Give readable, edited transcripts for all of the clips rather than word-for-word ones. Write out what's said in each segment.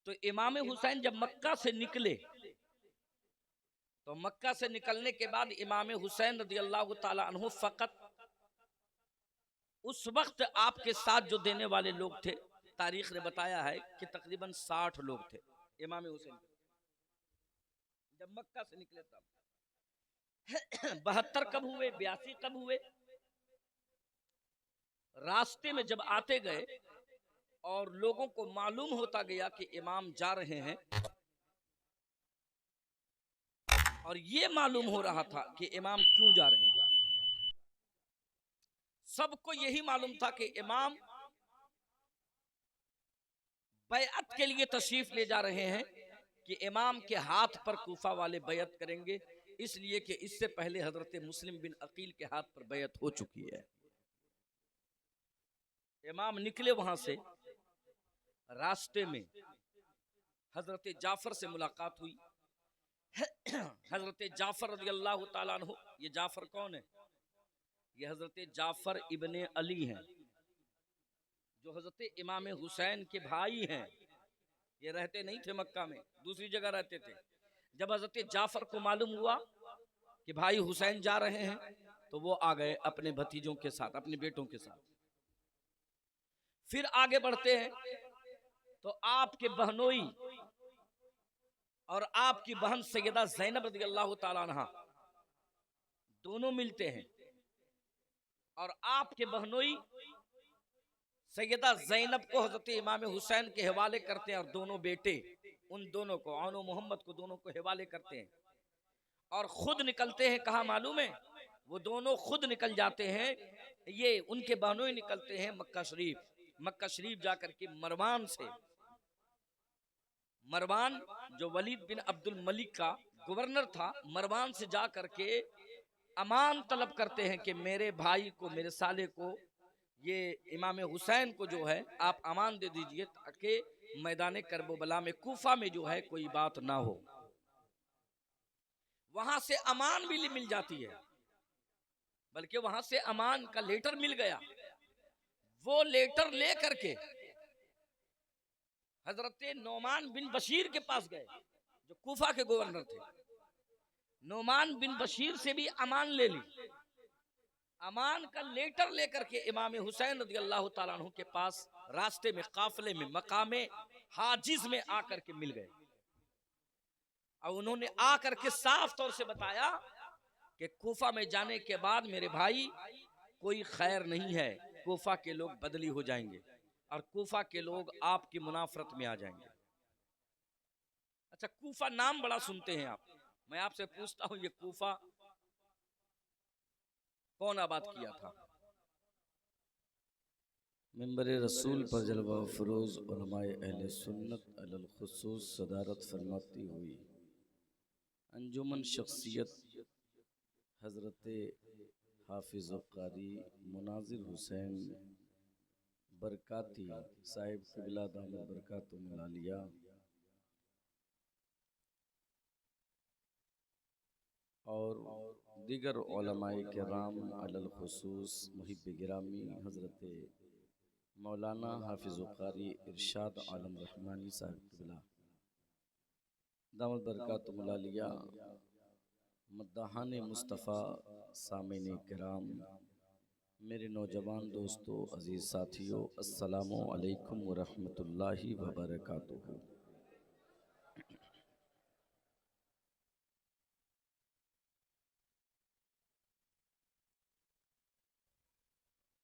तो इमाम हुसैन जब मक्का से निकले तो मक्का से निकलने के बाद इमाम हुसैन रदियल्लाहु ताला अन्हु फ़कत उस वक्त आपके साथ जो देने वाले लोग थे, तारीख ने बताया है कि तकरीबन 60 लोग थे इमाम हुसैन जब मक्का से निकले तब। 72 कब हुए, 82 कब हुए? रास्ते में जब आते गए और लोगों को मालूम होता गया कि इमाम जा रहे हैं, और ये मालूम हो रहा था कि इमाम क्यों जा रहे हैं। सबको यही मालूम था कि इमाम बैअत के लिए तशरीफ ले जा रहे हैं, कि इमाम के हाथ पर कूफा वाले बैअत करेंगे, इसलिए कि इससे पहले हजरत मुस्लिम बिन अकील के हाथ पर बैअत हो चुकी है। इमाम निकले वहां से, रास्ते में हजरत जाफर से मुलाकात हुई। हजरत जाफर रज़ियल्लाहु ताला अन्हु, ये जाफर कौन है? ये हजरत जाफर इब्ने अली हैं, जो हजरत इमाम हुसैन के भाई हैं। ये रहते नहीं थे मक्का में, दूसरी जगह रहते थे। जब हजरत जाफर को मालूम हुआ कि भाई हुसैन जा रहे हैं, तो वो आ गए अपने भतीजों के साथ, अपने बेटों के साथ। फिर आगे बढ़ते हैं तो आपके बहनोई और आपकी बहन सैयदा ज़ैनब रज़ियल्लाहु ताला अन्हा दोनों मिलते हैं, और आपके बहनोई सैयदा ज़ैनब को हजरत इमाम हुसैन के हवाले करते हैं, और दोनों बेटे उन दोनों को, आनो मोहम्मद को, दोनों को हवाले करते हैं और खुद निकलते हैं। कहाँ मालूम है? वो दोनों खुद निकल जाते हैं, ये उनके बहनोई निकलते हैं मक्का शरीफ। मक्का शरीफ जाकर के मरवान से, मरवान जो वलीद बिन अब्दुल मलिक का गवर्नर था, मरवान से जा करके अमान तलब करते हैं कि मेरे भाई को, मेरे साले को, ये इमाम हुसैन को जो है आप अमान दे दीजिए, ताकि मैदान करबला में, कूफा में जो है कोई बात ना हो। वहां से अमान भी मिल जाती है, बल्कि वहां से अमान का लेटर मिल गया। वो लेटर ले करके हजरत नोमान बिन बशीर के पास गए, जो कूफा के गवर्नर थे। नोमान बिन बशीर से भी अमान ले ली। अमान का लेटर लेकर के इमाम हुसैन रज़ियल्लाहु ताला अन्हु के पास रास्ते में, काफिले में, मकामे हाजिज में आकर के मिल गए। और उन्होंने आकर के साफ तौर से बताया कि कूफा में जाने के बाद मेरे भाई कोई खैर नहीं है, कूफा के लोग बदली हो जाएंगे और कूफा के लोग आपकी मुनाफरत में आ जाएंगे। अच्छा, कूफा नाम बड़ा सुनते हैं आप, मैं आपसे पूछता हूं, ये कूफा कौन आबाद किया था? मिंबर रसूल पर जलवा फरोज उलमाए अहले सुन्नत अलल खुसूस सदारत फरमाती हुई अंजुमन शख्सियत हज़रत हाफिज़ कारी मुनाजिर हुसैन बरकाती साहिब क़िबला दामद बरकातुहुल आलिया और दीगर उलमाए किराम अलल खुसूस मुहिब गिरामी हज़रत मौलाना हाफिज़ कारी इरशाद आलम रहमानी साहिब क़िबला दामद बरकातुहुल आलिया, मद्दाहान मुस्तफ़ा, सामिन किराम, मेरे नौजवान दोस्तों, अज़ीज़ साथियों, अस्सलामु अलैकुम व रहमतुल्लाहि व बरकातुहू।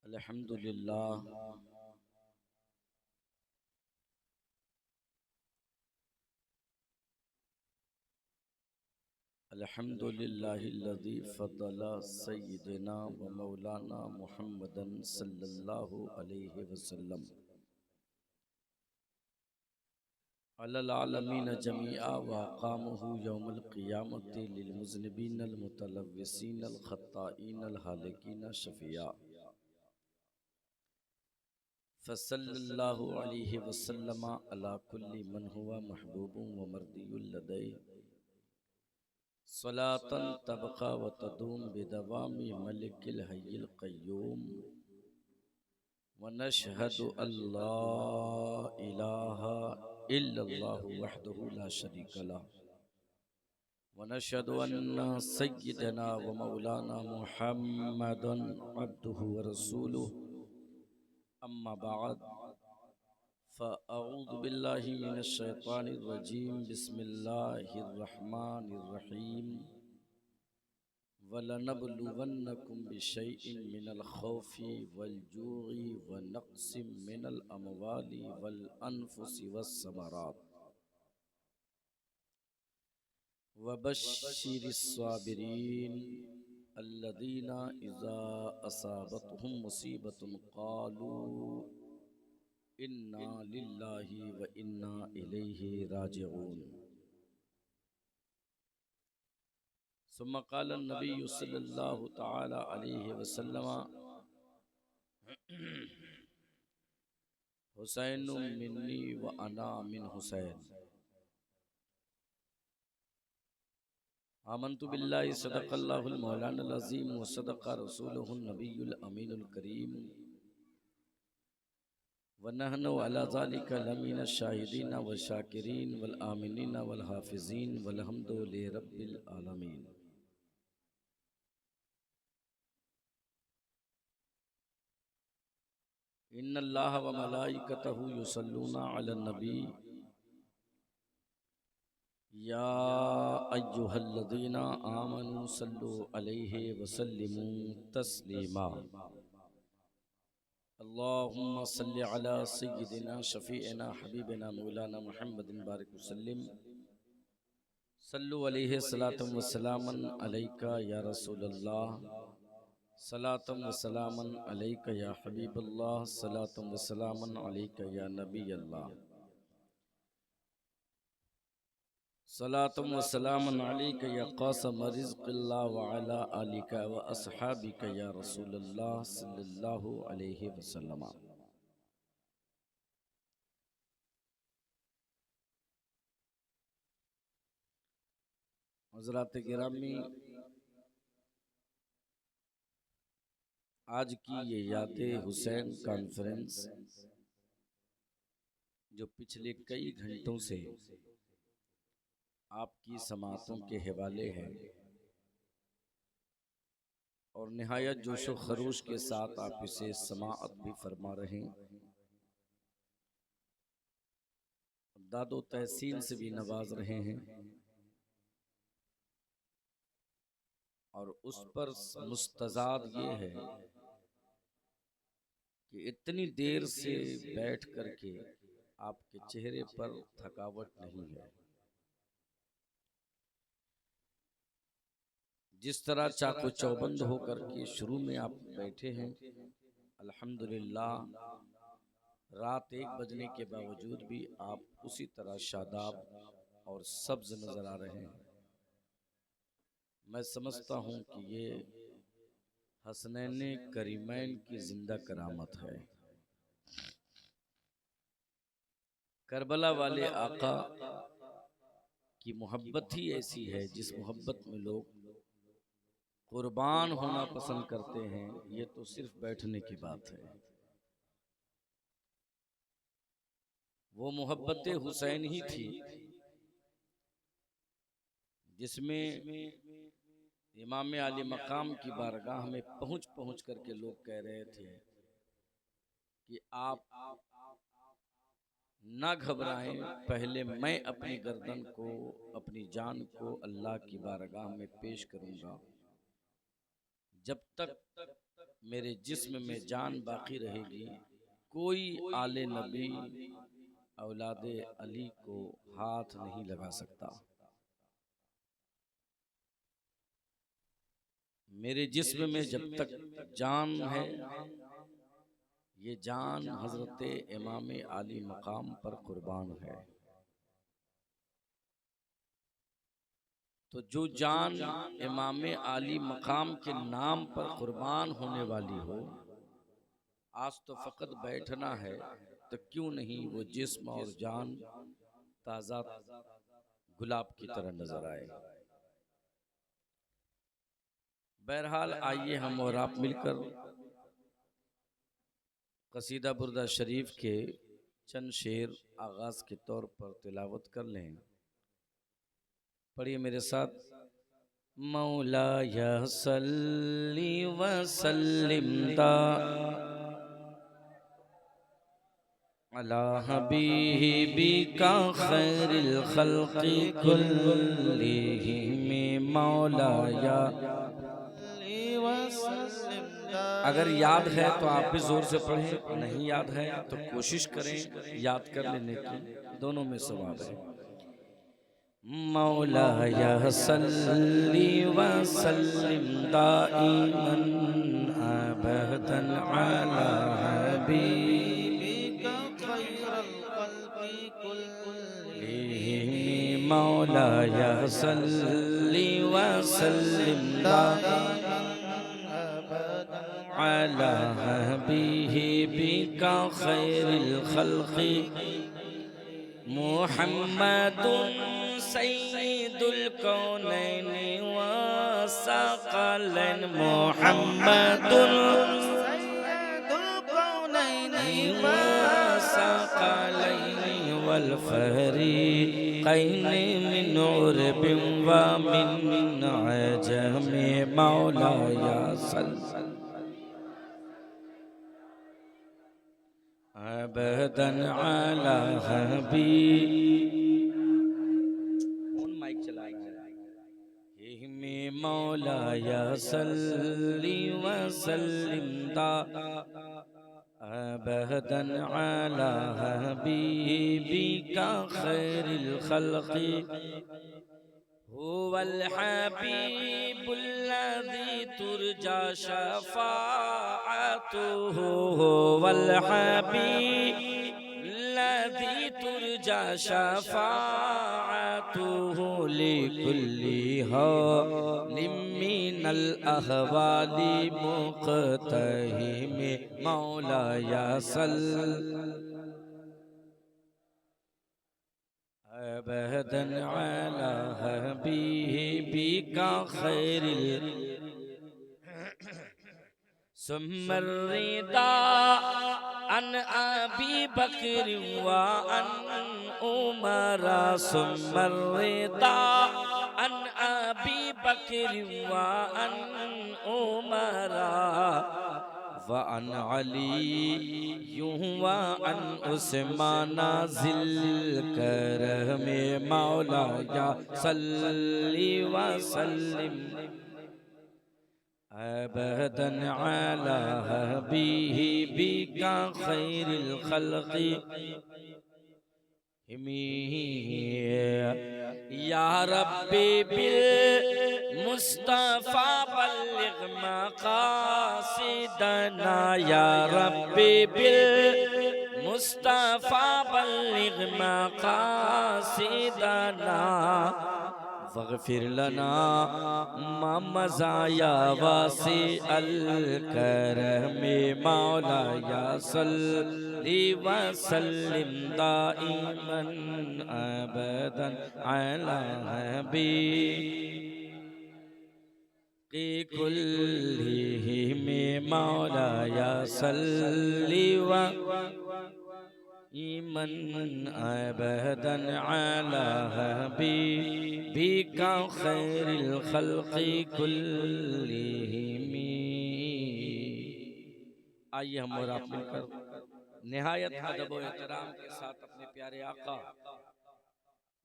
अल्हम्दुलिल्लाह, अल्हम्दुलिल्लाहिल्लज़ी फ़द्दला सय्यिदना व मौलाना मुहम्मदन सल्लल्लाहु अलैहि वसल्लम अलल आलमीन जमीआ व अक़ामहु यौमल क़ियामति लिल मुज़निबीनल मुतलव्विसीनल ख़त्ताईनल हालिकीन शफ़िया फ़सल्लल्लाहु अलैहि वसल्लम अला कुल्लि मन हुवा महबूबुन व मर्दियुल लदै सलातन तबक़ा व तदूम बिदवामी मलिकिल हय्यिल क़य्यूम व नशहदु अल्ला इलाहा इल्लल्लाहु वहदहु ला शरीका लह व नशहदु अन्ना सय्यदना व मौलाना मुहम्मदन अब्दुहु व रसूलुहु अम्मा बाद फ़अऊज़ु बिल्लाहि मिनश शैतानिर रजीम बिस्मिल्लाहिर रहमानिर रहीम वलनबलुवन्नकुम बिशैइन मिनल खौफि वल जूइ व नक़्सिम मिनल अमवालि वल अनफुसि वस्समरात वबश्शिरिस साबिरीन अल्लज़ीना इज़ा असाबतहुम मुसीबतुन क़ालू इन्ना लिल्लाहि व इन्ना इलैहि राजिऊन। सुम्मा क़ाल नबी सल्लल्लाहु तआला अलैहि वसल्लम हुसैन मिन्नी व अना मिन हुसैन। आमन्तु बिल्लाहि सदक़ल्लाहुल मौलानाल अज़ीम व सदक़ रसूलुहुन नबियुल अमीनुल करीम व नहनु अला ज़ालिका लमिनश शाहिदीन व शाकिरीन वल आमिनीन वल हाफ़िज़ीन वल्हम्दु लिरब्बिल आलमीन। इन्नल्लाह व मलाइकतहु युसल्लूना अलन नबी या अय्युहल्लज़ीना आमनू सल्लु अलैहि वसल्लिमू तस्लीमा। अल्लाहुम्मा सल्लि अला सय्यिदिना शफीइना हबीबिना मौलाना मुहम्मदिन बारिक वसल्लिम सल्लु अलैहि सलातम व सलामन अलैका या रसूलल्लाह सलातम व सलामन अलैका या हबीबल्लाह सलातम व सलामन अलैका या नबी अल्लाह सलातम व सलामन अलैका या क़ासिम रिज़्क़िल्लाह व अला आलिका व अस्हाबिका या रसूलल्लाह सल्लल्लाहु अलैहि वसल्लम। हज़रात गिरामी, आज की ये यादे हुसैन कॉन्फ्रेंस जो पिछले कई घंटों से आपकी समातों के हवाले है और निहायत जोशो खरोश के साथ आप इसे समाअत भी फरमा रहे हैं, दादो तहसीन से भी नवाज रहे हैं और उस पर मुस्तजाद ये है कि इतनी देर से बैठ करके आपके चेहरे पर थकावट नहीं है। जिस तरह चाको चौबंद होकर के शुरू में आप बैठे हैं, अल्हम्दुलिल्लाह रात 1 बजने के बावजूद भी आप उसी तरह शादाब और सब्ज नजर आ रहे हैं। मैं समझता हूं कि ये हसनैन करीमैन की जिंदा करामत है। करबला वाले आका की मोहब्बत ही ऐसी है जिस मोहब्बत में लोग कुर्बान होना पसंद करते हैं। ये तो सिर्फ बैठने की बात है। वो मोहब्बत हुसैन ही थी जिसमें इमाम आली मकाम की बारगाह में पहुंच पहुंच करके लोग कह रहे थे कि आप ना घबराएं, पहले मैं अपनी गर्दन को, अपनी जान को अल्लाह की बारगाह में पेश करूंगा। जब तक मेरे जिस्म में जान बाकी रहेगी, कोई आले नबी औलादे अली को हाथ नहीं लगा सकता। मेरे जिस्म में जब तक जान है, ये जान हजरत इमाम आली मकाम पर कुर्बान है। तो जो जान इमाम आली मकाम के नाम पर कुर्बान होने वाली हो, आज तो फकत बैठना है, तो क्यों नहीं वो जिस्म और जान ताज़ा गुलाब की तरह नजर आए। बहरहाल आइए हम और आप मिलकर कसीदा बुर्दा शरीफ के चंद शेर आगाज के तौर पर तिलावत कर लें। पढ़िए मेरे साथ। मौला या सल्ली व सल्लिम दा अला हबीबिका खैरिल खल्क़ि कुल्लिहिम मौला या। अगर याद है तो आप भी जोर से पढ़ें, नहीं याद है तो कोशिश करें याद कर लेने की, दोनों में सवाब है। मौला या सल्ली व सल्लिम दाइमन अबदन अला हबीबिका खैरल खल्क़ि कुल्लिहिम मौला या सल्ली व सल्लिम दाइमन अला हबीबिका खैरिल खल्क़ि मुहम्मदुन सय्यिदुल कौनैनि व सकलैन मुहम्मदुन सय्यिदुल कौनैनि व सकलैन वल फरीक़ैन मिन उरबिन व मिन अजम मौला या सल्ली अबदन अला हबीब। कौन माइक चला रहा है? में मौला या सल्ली व सल्लिम दा अबदन अला हबीबिका खैरिल खल्क़ि हुवल हबीबुल्लज़ी तुरजा शफ़ाअतुहु हुवल हबीबुल्लज़ी तुरजा शफ़ाअतुहु लिकुल्ली हालिम मिनल अहवालि मुक़तहिम मौला या सल्ली अबदन अला हबीबिका खैरिल सुम्मर रिदा अन अबी बकर व अन उमरा सुम्मर रिदा अन अबी बकर व अन उमरा व अन अली व अन उस्माना ज़िल करम मौला या सल्ली व सल्लिम अबदन अला हबीबिका खैरिल खल्क़ि या रब्बी बिल मुस्तफ़ा बल्लिग़ मक़ासिदना या रब्बी बिल मुस्तफ़ा बल्लिग़ मक़ासिदना वग़फ़िर लना मा मज़ाया वासी अल करम मौला या सल्ली व सल्लिम दाइमन अबदन अला हबीबिका कुल्लिहिम मौला या सल्ली व ईमन अबदन अला हबीबिका खैरिल खल्क़ि कुल्लिहिम। आइए हम और आप मिलकर निहायत अदब व एहतराम के साथ अपने प्यारे आका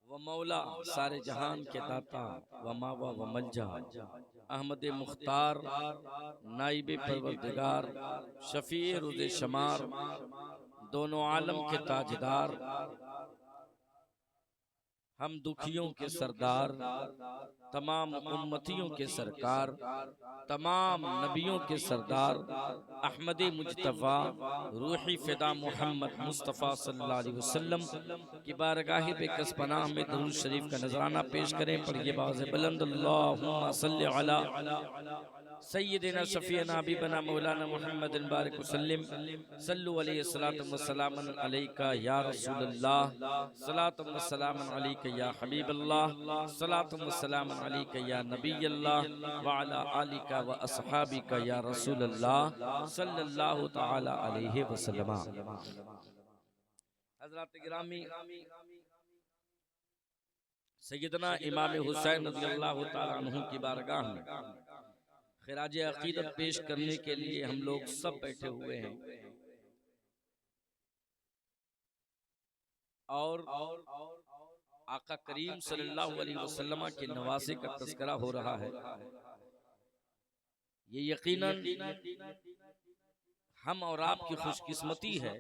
व मौला सारे जहान के दाता व मावा व मलजा अहमद मुख्तार नाइब परवरदिगार शफी रुज़ शमार दोनों आलम के ताजदार हम दुखियों के सरदार तमाम उम्मतियों के सरकार तमाम नबियों के सरदार अहमद मुज्तबा रूही फ़िदा मोहम्मद मुस्तफ़ा सल्लल्लाहु अलैहि वसल्लम की बारगाह पे कसपनाह में दुरूद शरीफ का नजराना पेश करें। पढ़िए बाज़ बुलंद अल्लाहुम्मा सल्लि अला सय्यिदिना शफ़ीना हबीबना मौलाना मुहम्मद बारिक वसल्लिम सल्लु अलैहि सलातु व सलामन अलैका या रसूलल्लाह सलातु व सलामन अलैका या हबीबल्लाह सलातु व सलामन अलैका या नबीयल्लाह व अला आलिका व अस्हाबिका या रसूलल्लाह सल्लल्लाहु तआला अलैहि वसल्लम। हजरत गिरामी सैयदना इमाम हुसैन रज़ियल्लाहु ताला अन्हु की बारगाह में खिराज अकीदत पेश करने के लिए हम लोग सब बैठे हुए हैं और आका करीम सल्लल्लाहु अलैहि वसल्लम के नवासे का तज़किरा हो रहा है। ये यकीनन हम और आपकी खुशकिस्मती है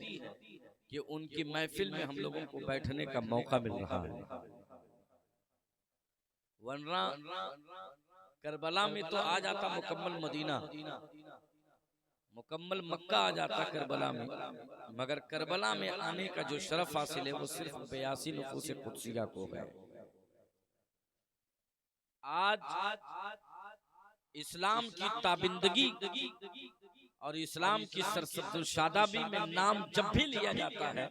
कि उनकी महफिल में हम लोगों को बैठने का मौका मिल रहा है, वरना करबला में तो आ जाता मुकम्मल मदीना, मुकम्मल मक्का आ जाता करबला में, मगर करबला में आने का जो शरफ हासिल है वो सिर्फ 82 नफूस कुदसिया को है। आज इस्लाम की ताबिंदगी और इस्लाम की सरसब्जुल शादाबी में नाम जब भी लिया जाता है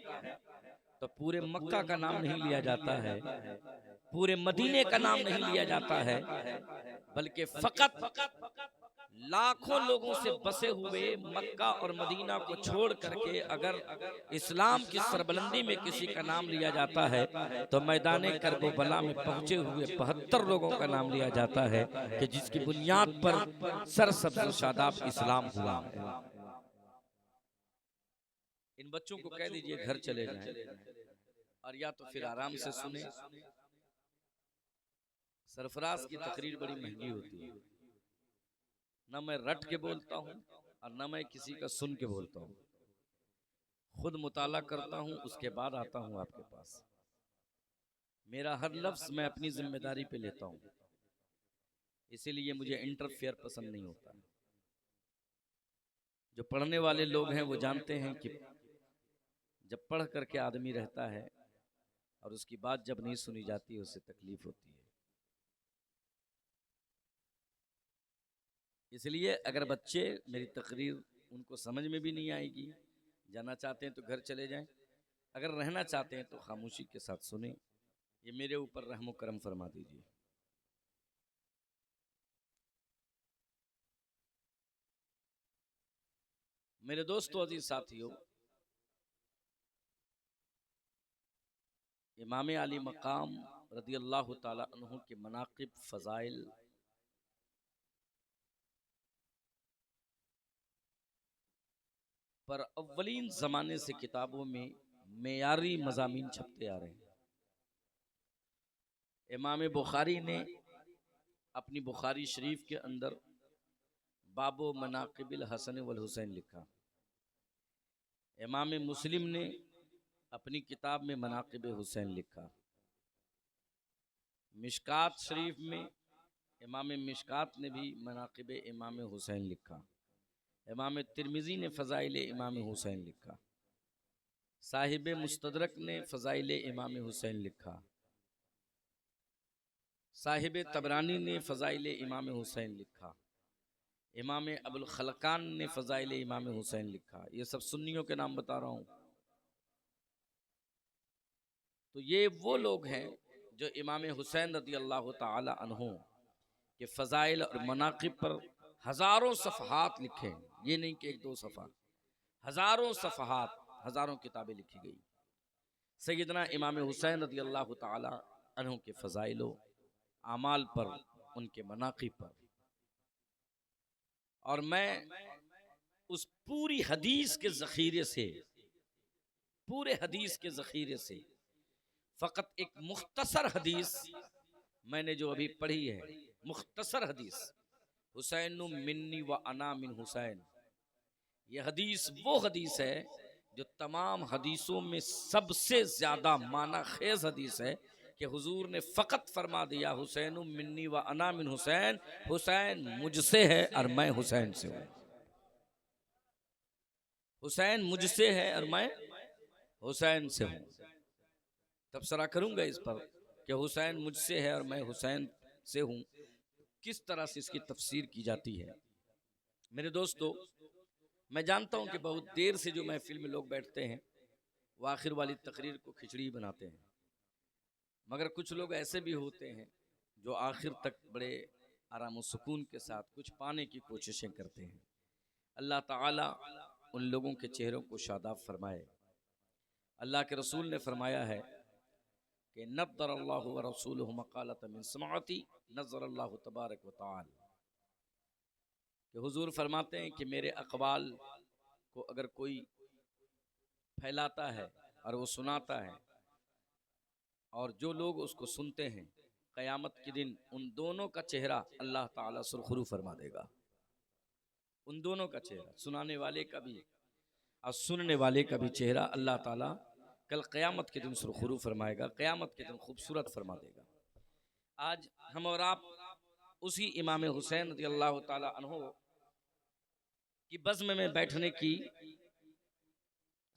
तो पूरे मक्का का नाम नहीं लिया जाता है, पूरे मदीने का नाम नहीं लिया जाता है, बल्कि फकत लाखों लोगों से बसे हुए मक्का और मदीना को छोड़ करके अगर इस्लाम की सरबलंदी में किसी का नाम लिया जाता है तो मैदान करबला में पहुंचे हुए 72 लोगों का नाम लिया जाता है कि जिसकी बुनियाद पर सरसब्ज़ शादाब इस्लाम हुआ है। इन बच्चों को कह दीजिए घर चले जाएं और या तो फिर आराम से सुने। सरफराज की तकरीर बड़ी महंगी होती है, न मैं रट के बोलता हूँ और न मैं किसी का सुन के बोलता हूँ, खुद मुताला करता हूँ उसके बाद आता हूँ आपके पास। मेरा हर लफ्ज मैं अपनी जिम्मेदारी पे लेता हूँ, इसीलिए मुझे इंटरफेयर पसंद नहीं होता। जो पढ़ने वाले लोग हैं वो जानते हैं कि जब पढ़ करके आदमी रहता है और उसकी बात जब नहीं सुनी जाती है उससे तकलीफ होती है। इसलिए अगर बच्चे मेरी तकरीर उनको समझ में भी नहीं आएगी, जाना चाहते हैं तो घर चले जाएं, अगर रहना चाहते हैं तो खामोशी के साथ सुने। ये मेरे ऊपर रहम करम फरमा दीजिए। मेरे दोस्तों अजीज साथियों, इमाम अली मकाम रदियल्लाहु ताला अन्हु के मनाकिब फ़ज़ाइल पर अव्वलीन ज़माने से किताबों में मेयारी मज़ामीन छपते आ रहे हैं। इमाम बुखारी ने अपनी बुखारी शरीफ के अंदर बाबो मनाकिबिल हसन वल हुसैन लिखा। इमाम मुस्लिम ने अपनी किताब में मनाकिब हुसैन लिखा। मिशकात शरीफ में इमाम मिशकात ने भी मनाकिब इमाम हुसैन लिखा। इमाम तिरमिज़ी ने फ़ज़ाइल इमाम हुसैन लिखा। साहिब मुस्तदरक ने फ़ज़ाइल इमाम हुसैन लिखा। साहिब तबरानी ने फ़ज़ाइल इमाम हुसैन लिखा। इमाम अबुल खलकान ने फ़ज़ाइल इमाम हुसैन लिखा। ये सब सुन्नियों के नाम बता रहा हूँ। तो ये वो लोग हैं जो इमाम हुसैन रज़ियल्लाहु ताला अन्हु के फ़ज़ाइल और मनाक़िब पर हज़ारों सफ़हात लिखे। ये नहीं कि एक दो सफ़ा, हज़ारों सफ़हात, हज़ारों किताबें लिखी गई सैयदना इमाम हुसैन रज़ियल्लाहु ताला अन्हु के फ़ज़ाइल आमाल पर, उनके मनाक़िब पर। और मैं उस पूरी हदीस के ज़ख़ीरे से, पूरे हदीस के ज़ख़ीरे से फ़कत एक मुख्तसर हदीस मैंने जो अभी पढ़ी है, मुख्तसर हदीस, हुसैन मिन्नी व अना मिन हुसैन, ये हदीस वो हदीस है जो तमाम हदीसों में सबसे ज़्यादा माना खेज़ हदीस है कि हुजूर ने फ़कत फरमा दिया हुसैन मिन्नी व अना मिन हुसैन, हुसैन मुझसे है और मैं हुसैन से हूँ। हुसैन मुझसे है और मैं हुसैन से हूँ। तबसरा करूँगा इस पर कि हुसैन मुझसे है और मैं हुसैन से हूँ, किस तरह से इसकी तफसीर की जाती है। मेरे दोस्तों, मैं जानता हूँ कि बहुत देर से जो महफिल में लोग बैठते हैं वो आखिर वाली तकरीर को खिचड़ी बनाते हैं, मगर कुछ लोग ऐसे भी होते हैं जो आखिर तक बड़े आराम व सुकून के साथ कुछ पाने की कोशिशें करते हैं। अल्लाह ताला उन लोगों के चेहरों को शादाब फरमाए। अल्लाह के रसूल ने फरमाया है कि नद्दर अल्लाहु व रसूलुहु मक़ालत मिन समाअती नज़र अल्लाहु तबारक व तआला, कि हुजूर फरमाते हैं कि मेरे अक़वाल को अगर कोई फैलाता है और वो सुनाता है और जो लोग उसको सुनते हैं, क़यामत के दिन उन दोनों का चेहरा अल्लाह ताला सुरखरू फरमा देगा। उन दोनों का चेहरा, सुनाने वाले का भी और सुनने वाले का भी चेहरा अल्लाह ताला कल क़यामत के दिन सुरखरू फरमाएगा, क़यामत के दिन खूबसूरत फरमा देगा। आज हम और आप उसी इमाम हुसैन रज़ियल्लाहु ताला अन्हु की बज़्म में बैठने की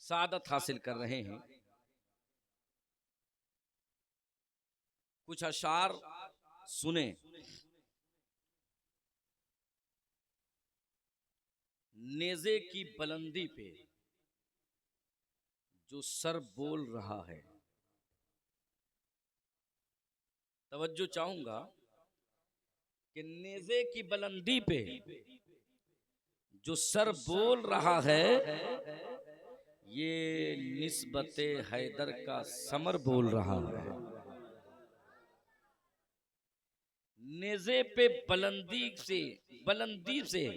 सादत हासिल कर रहे हैं। कुछ अशार सुने। नेज़े की बुलंदी पे जो सर बोल रहा है, तवज्जो चाहूंगा कि नेज़े की बुलंदी पे जो सर बोल रहा है, ये निस्बते हैदर का समर बोल रहा है। नेज़े पे बुलंदी से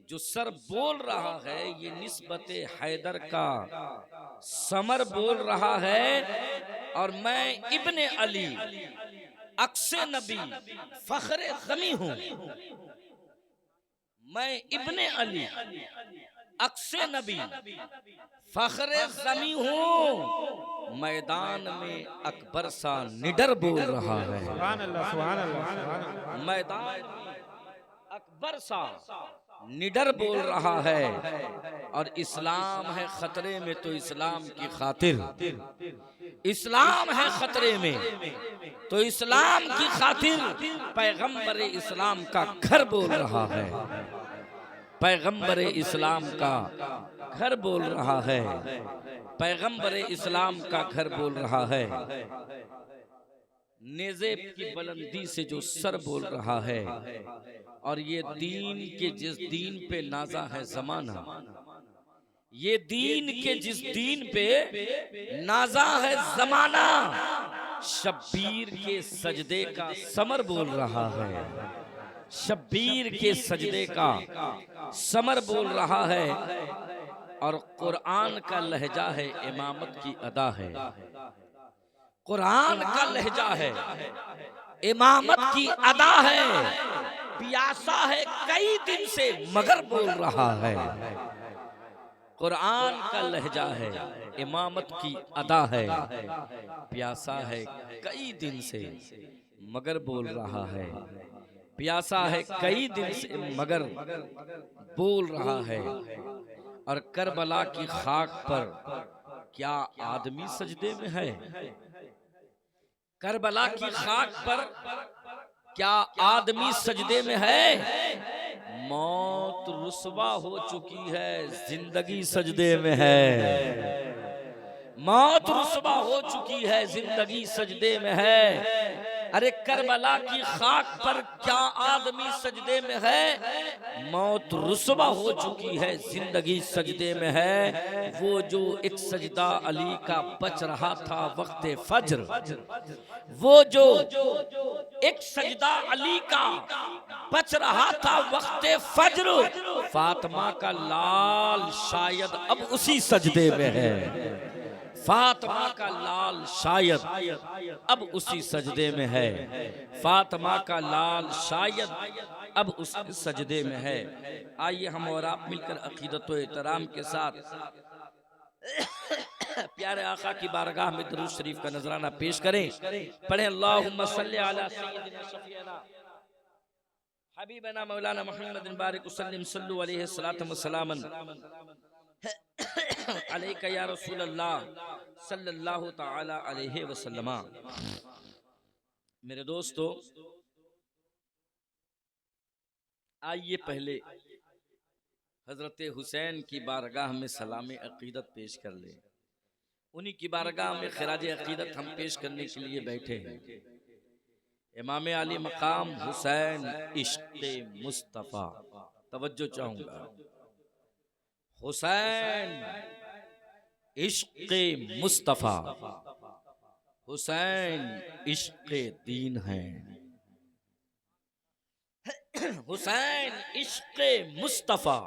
जो सर बोल रहा है, ये निस्बते हैदर का समर बोल रहा है। और मैं इब्ने अली अक्से नबी फख्रे गमी हूँ। मैं इब्ने अली अक्से नबी फख्रे गमी हूँ। मैदान में अकबर सा निडर बोल रहा है। सुभान अल्लाह, सुभान अल्लाह, सुभान अल्लाह। मैदान में अकबर सा निडर बोल रहा है। और इस्लाम है खतरे में तो इस्लाम की खातिर, इस्लाम है खतरे में तो इस्लाम की खातिर पैगंबर इस्लाम का घर बोल रहा है। पैगंबर इस्लाम का घर बोल रहा है। पैगंबर इस्लाम का घर बोल रहा है। नेज़े की बुलंदी से जो सर बोल रहा है। और ये दीन के जिस दीन पे नाजा है जमाना, ये दीन के जिस दीन पे नाजा है जमाना, शब्बीर के सजदे का समर बोल रहा है। शब्बीर के सजदे का समर बोल रहा है। और कुरान का लहजा है, इमामत की अदा है। कुरान का लहजा है, इमामत की अदा है। प्यासा है कई दिन से मगर बोल रहा है। कुरान का लहजा है, इमामत की अदा है। प्यासा है कई दिन से मगर बोल रहा है। प्यासा है कई दिन से मगर बोल रहा है। और करबला की खाक पर क्या आदमी सजदे में है? करबला की खाक पर क्या आदमी सजदे में है? मौत रुस्वा हो चुकी है, जिंदगी सजदे में है। मौत रुस्वा हो चुकी है, जिंदगी सजदे में है। अरे करबला की खाक पर क्या आदमी सजदे में है? मौत रुस्वा हो चुकी है, जिंदगी सजदे में है। वो जो एक सजदा अली का बच रहा था वक्ते फज्र, वो जो एक सजदा अली का बच रहा था वक्ते फज्र, फातिमा का लाल शायद अब उसी सजदे में है। फातिमा का लाल शायद अब उसी सजदे में है। फातिमा का लाल शायद अब उस सजदे में है। आइए हम और आप मिलकर अकीदत व एहतराम के साथ प्यारे आका की बारगाह में दुरूद शरीफ का नजराना पेश करें। पढ़े अल्लाहुम्मा सल्ली अला सय्यिदिना शफीना हबीबना मौलाना मुहम्मद बारिक वसल्लम सल्लु अलैहि सलातु व सलामन अलैका या रसूल अल्लाह सल्लल्लाहु तआला अलैहि वसल्लम। मेरे दोस्तों, आइए पहले हजरत हुसैन की बारगाह में सलाम अकीदत पेश कर ले। उन्हीं की बारगाह में खिराज अकीदत हम पेश करने के लिए बैठे हैं। इमाम आली मकाम हुसैन इश्क़े मुस्तफ़ा, तवज्जो चाहूंगा। हुसैन इश्क़ मुस्तफ़ा, हुसैन इश्क़ दीन है। हुसैन इश्क़ मुस्तफ़ा,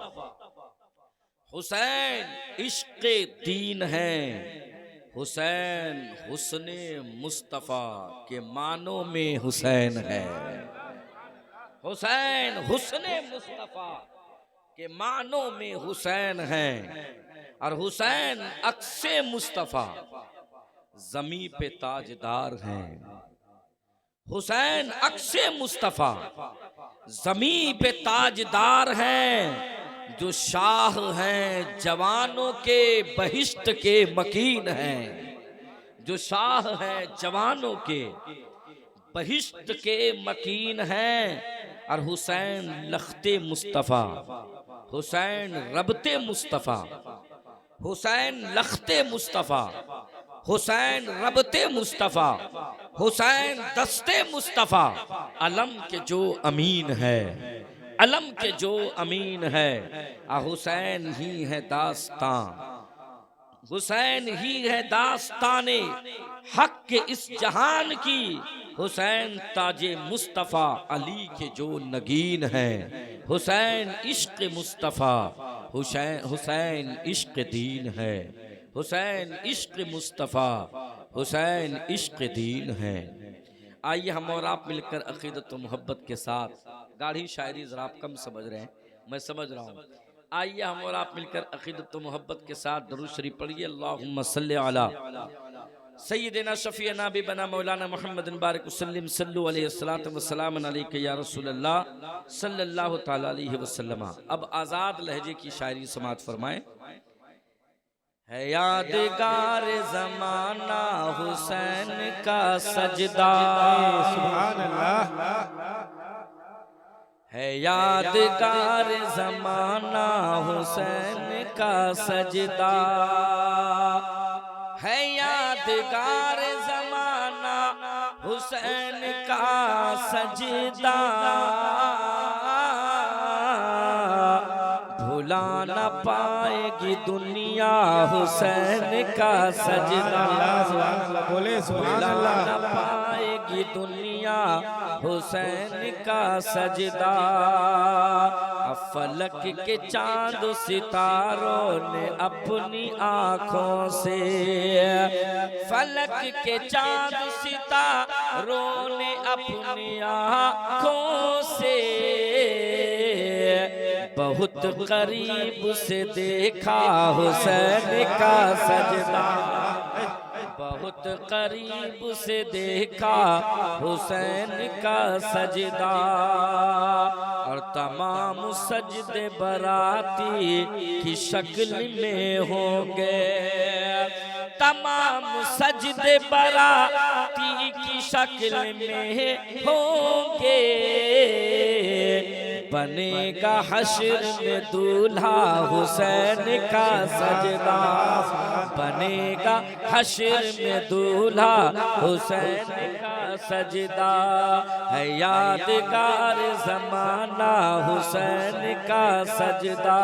हुसैन इश्क़ दीन है। हुसैन हुस्ने मुस्तफ़ा के मानों में हुसैन है। हुसैन हुस्ने मुस्तफ़ा के मानों में हुसैन है। और हुसैन अक्से मुस्तफ़ा ज़मी पे ताजदार हैं। हुसैन अक्से मुस्तफ़ा ज़मी पे ताजदार हैं। जो शाह हैं जवानों के बहिश्त के मकीन हैं। जो शाह हैं जवानों के बहिश्त के मकीन हैं। और हुसैन लख्ते मुस्तफ़ा, हुसैन रबते मुस्तफ़ा, हुसैन लख्ते मुस्तफ़ा, हुसैन रबते मुस्तफ़ा, हुसैन दस्ते मुस्तफ़ा, अलम के जो अमीन है, अलम के जो अमीन है। हुसैन ही है दास्तां, हुसैन ही है दास्ताने हक के इस जहान की। हुसैन ताजे मुस्तफ़ा अली के जो नगीन हैं। हुसैन इश्क़ मुस्तफ़ा, हुसैन हुसैन इश्क़ दीन है। हुसैन इश्क़ मुस्तफ़ा, हुसैन इश्क़ दीन है। आइए हम और आप मिलकर अक़ीदत व मोहब्बत के साथ, गाढ़ी शायरी ज़रा आप कम समझ रहे हैं, मैं समझ रहा हूँ। आइए हम और आप मिलकर अक़ीदत व मोहब्बत के साथ दरूद शरीफ पढ़िए। अल्लाहुम्मा सल्लि अला सय्यिदना शफ़ीअना बिबना मौलाना मुहम्मदिन बारिक वसल्लिम सल्लु अलैहि वस्सलातु वस्सलाम अलैका या रसूलल्लाह सल्लल्लाहु तआला अलैहि वसल्लम। अब आज़ाद लहजे की शायरी समाअत फरमाएं। है यादगार ज़माना हुसैन का सजदा, सुभान अल्लाह। है यादगार ज़माना हुसैन का सजदा, है यादगार ज़माना हुसैन का सजदा। भुला न पाएगी दुनिया हुसैन का सजदा, सुभान अल्लाह, बोले सुभान भुला अल्लाह। न पाएगी दुनिया हुसैन का सजदा। फलक के चांद सितारों ने अपनी आँखों से, फलक के चांद सितारों ने अपनी आँखों से बहुत करीब से देखा हुसैन का सजदा। बहुत करीब से देखा हुसैन का सजदा। और तमाम सजदे बराती की शक्ल में होंगे, तमाम सजदे बराती की शक्ल में होंगे। बनेगा हश्र में दूल्हा हुसैन का सजदा, बनेगा हश्र में दूल्हा हुसैन का सजदा। है यादगार ज़माना हुसैन का सजदा।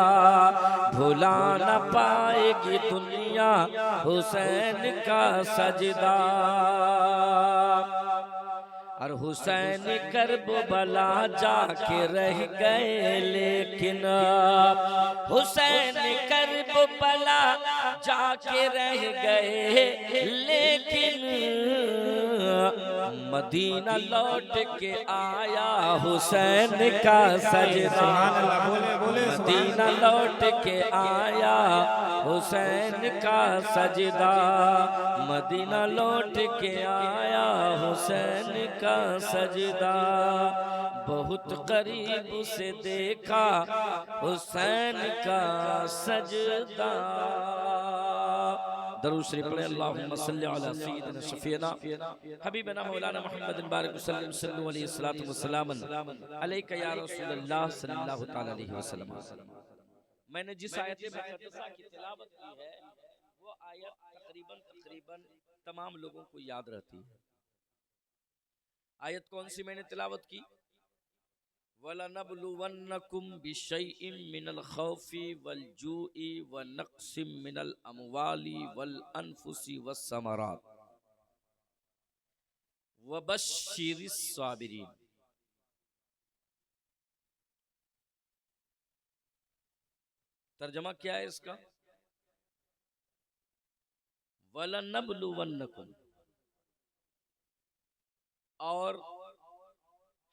भुला न पाएगी दुनिया हुसैन का सजदा। और हुसैन करबला जाके रह गए, लेकिन हुसैन करबला जाके रह गए, लेकिन मदीना लौट के आया हुसैन का सजदा। मदीना लौट के आया हुसैन का सजदा। मदीना लौट के आया हुसैन का सजदा। बहुत करीब से देखा हुसैन का सजदा। दरूद शरीफ पढ़े। अल्लाहुम्मा सल्लि अला सय्यिदिना शफ़ीअना हबीबना मौलाना मुहम्मदिन बारिक वसल्लम सल्लु अलैहि सलातु वस्सलाम अलैका या रसूलल्लाह सल्लल्लाहु तआला अलैहि वसल्लम। मैंने जिस आयत मुक़द्दसा की तिलावत की है वो आयत तकरीबन तमाम लोगों को याद रहती है। आयत कौन सी मैंने तिलावत की? वलनब्लुवन्नकुम बिशैइन मिनल खौफि वल जूइ व नक्सिम मिनल अमवाली वल अनफुसी वस्समरात वबश्शिरिस साबिरीन। तर्जमा क्या है इसका? वलनब्लुवन्नकुम, और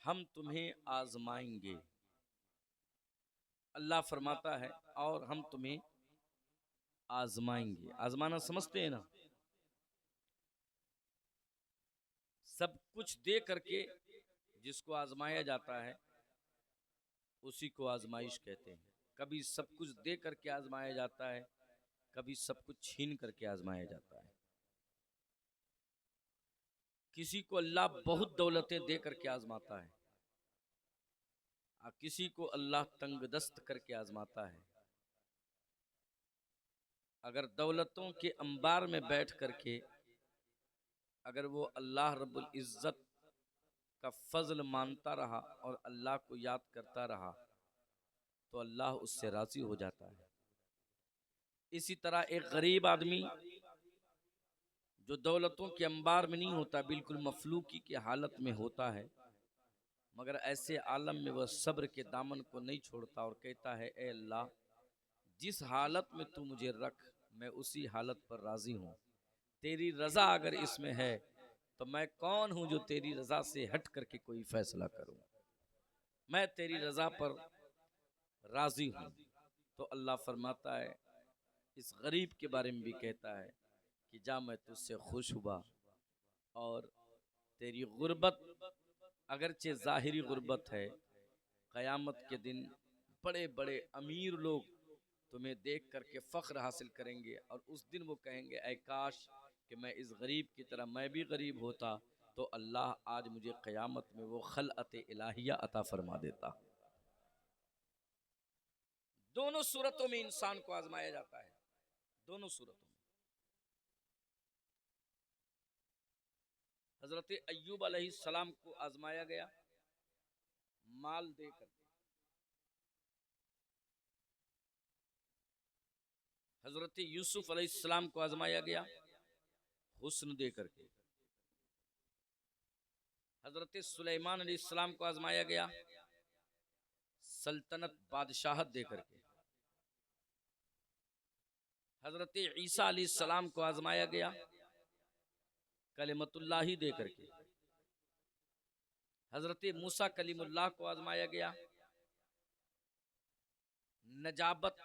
हम तुम्हें आजमाएंगे। अल्लाह फरमाता है और हम तुम्हें आजमाएंगे। आजमाना समझते हैं ना? सब कुछ दे करके जिसको आजमाया जाता है उसी को आजमाइश कहते हैं। कभी सब कुछ दे करके आजमाया जाता है, कभी सब कुछ छीन करके आजमाया जाता है। किसी को अल्लाह बहुत दौलतें दे करके आजमाता है और किसी को अल्लाह तंगदस्त करके आजमाता है। अगर दौलतों के अंबार में बैठ करके अगर वो अल्लाह रब्बुल इज्जत का फजल मानता रहा और अल्लाह को याद करता रहा तो अल्लाह उससे राजी हो जाता है। इसी तरह एक गरीब आदमी जो दौलतों के अंबार में नहीं होता, बिल्कुल मफलूकी की हालत में होता है, मगर ऐसे आलम में वह सब्र के दामन को नहीं छोड़ता और कहता है, ए अल्लाह, जिस हालत में तू मुझे रख मैं उसी हालत पर राजी हूँ। तेरी रजा अगर इसमें है तो मैं कौन हूँ जो तेरी रजा से हट करके कोई फैसला करूँ। मैं तेरी रजा पर राजी हूँ। तो अल्लाह फरमाता है, इस गरीब के बारे में भी कहता है कि जा मैं तुझसे खुश हुआ, और तेरी गुर्बत अगरचे ज़ाहिरी गुर्बत है, क़यामत के दिन बड़े बड़े अमीर लोग तुम्हें देख करके फ़ख्र हासिल करेंगे और उस दिन वो कहेंगे, ऐ काश कि मैं इस गरीब की तरह मैं भी गरीब होता तो अल्लाह आज मुझे क़यामत में वो खलअत इलाहिया अता फरमा देता। दोनों सूरतों में इंसान को आजमाया जाता है, दोनों सूरतों में। हजरत अय्यूब अलैहिस्सलाम को आजमाया गया माल देकर, हजरत यूसुफ अलैहिस्सलाम को आजमाया गया हुस्न दे करके, हजरत सुलेमान अलैहिस्सलाम को आजमाया गया सल्तनत बादशाहत दे करके, हजरत ईसा अलैहिस्सलाम को आजमाया गया कलिमतुल्लाही दे करके, हजरत मूसा कलीमुल्लाह को आजमाया गया नजाबत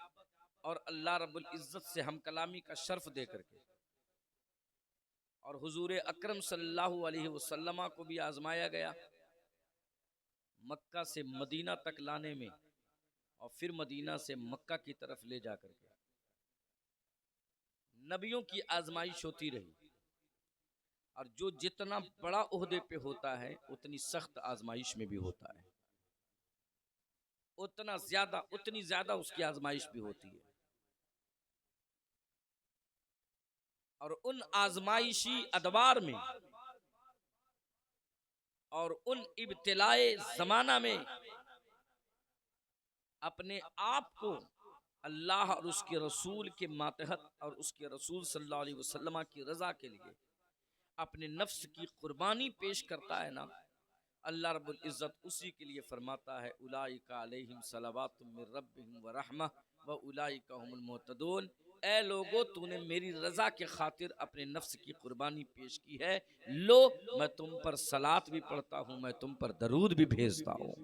और अल्लाह रब्बुल इज्जत से हम कलामी का शर्फ दे करके, और हुजूर अकरम सल्लल्लाहु अलैहि वसल्लम को भी आजमाया गया मक्का से मदीना तक लाने में और फिर मदीना से मक्का की तरफ ले जा करके। नबियों की आजमाइश होती रही, और जो जितना बड़ा ओहदे पे होता है उतनी सख्त आजमाइश में भी होता है, उतनी ज्यादा उसकी आजमाइश भी होती है। और उन आजमाइशी अदवार में और उन इब्तिलाए जमाना में अपने आप को अल्लाह और उसके रसूल के मातहत और उसके रसूल सल्लल्लाहु अलैहि वसल्लम की रजा के लिए अपने नफ्स की कुर्बानी पेश करता है ना, अल्लाह रब्बुल इज्जत उसी के लिए फरमाता है, उलाइका अलैहिम सलावातुम मिर रब्बिहिम व रहमा व उलाइका हुमुल मुहतदून। ए लोगो, तूने मेरी रजा के खातिर अपने नफ्स की कुर्बानी पेश की है, लो मैं तुम पर सलात भी पढ़ता हूँ, मैं तुम पर दरूद भी भेजता हूँ।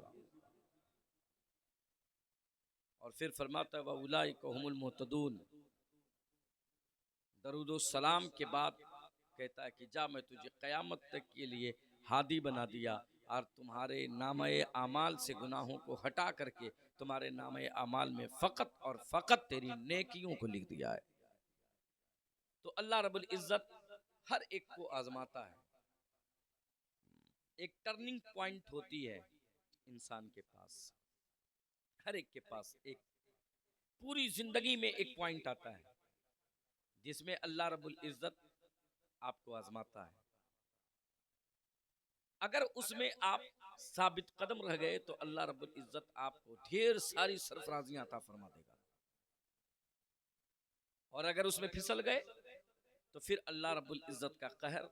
और फिर फरमाता है व उलाइका हुमुल मुहतदून। दरूद सलाम के बाद कहता है कि जा मैं तुझे क़यामत तक के लिए हादी बना दिया और तुम्हारे नामे आमाल से गुनाहों को हटा करके तुम्हारे नामे आमाल में फ़कत और फ़कत तेरी नेकियों को लिख दिया है। तो अल्लाह रब्बुल इज़्ज़त हर एक को आजमाता है। एक टर्निंग पॉइंट होती है इंसान के पास, हर एक के पास एक पूरी जिंदगी में एक पॉइंट आता है जिसमें अल्लाह रब्बुल इज़्ज़त आपको आजमाता है। अगर उसमें आप साबित कदम रह गए तो अल्लाह रब्बुल इज्जत आपको ढेर सारी सरफराजियां अता फरमा देगा, और अगर उसमें फिसल गए तो फिर अल्लाह रब्बुल इज्जत का कहर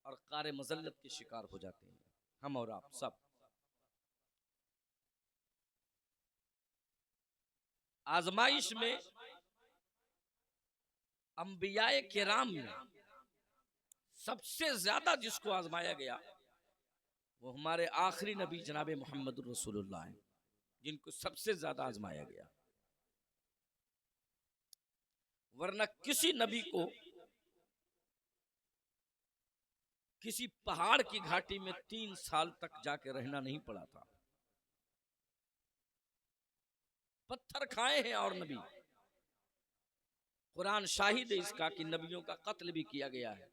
और कार मजल्लत के शिकार हो जाते हैं हम और आप सब। आजमाइश में अंबियाए किराम में सबसे ज्यादा जिसको आजमाया गया वो हमारे आखिरी नबी जनाब मोहम्मद रसूलुल्लाह हैं, जिनको सबसे ज्यादा आजमाया गया। वरना किसी नबी को किसी पहाड़ की घाटी में 3 साल तक जाके रहना नहीं पड़ा था। पत्थर खाए हैं और नबी, कुरान शाहिद है इसका कि नबियों का कत्ल भी किया गया है,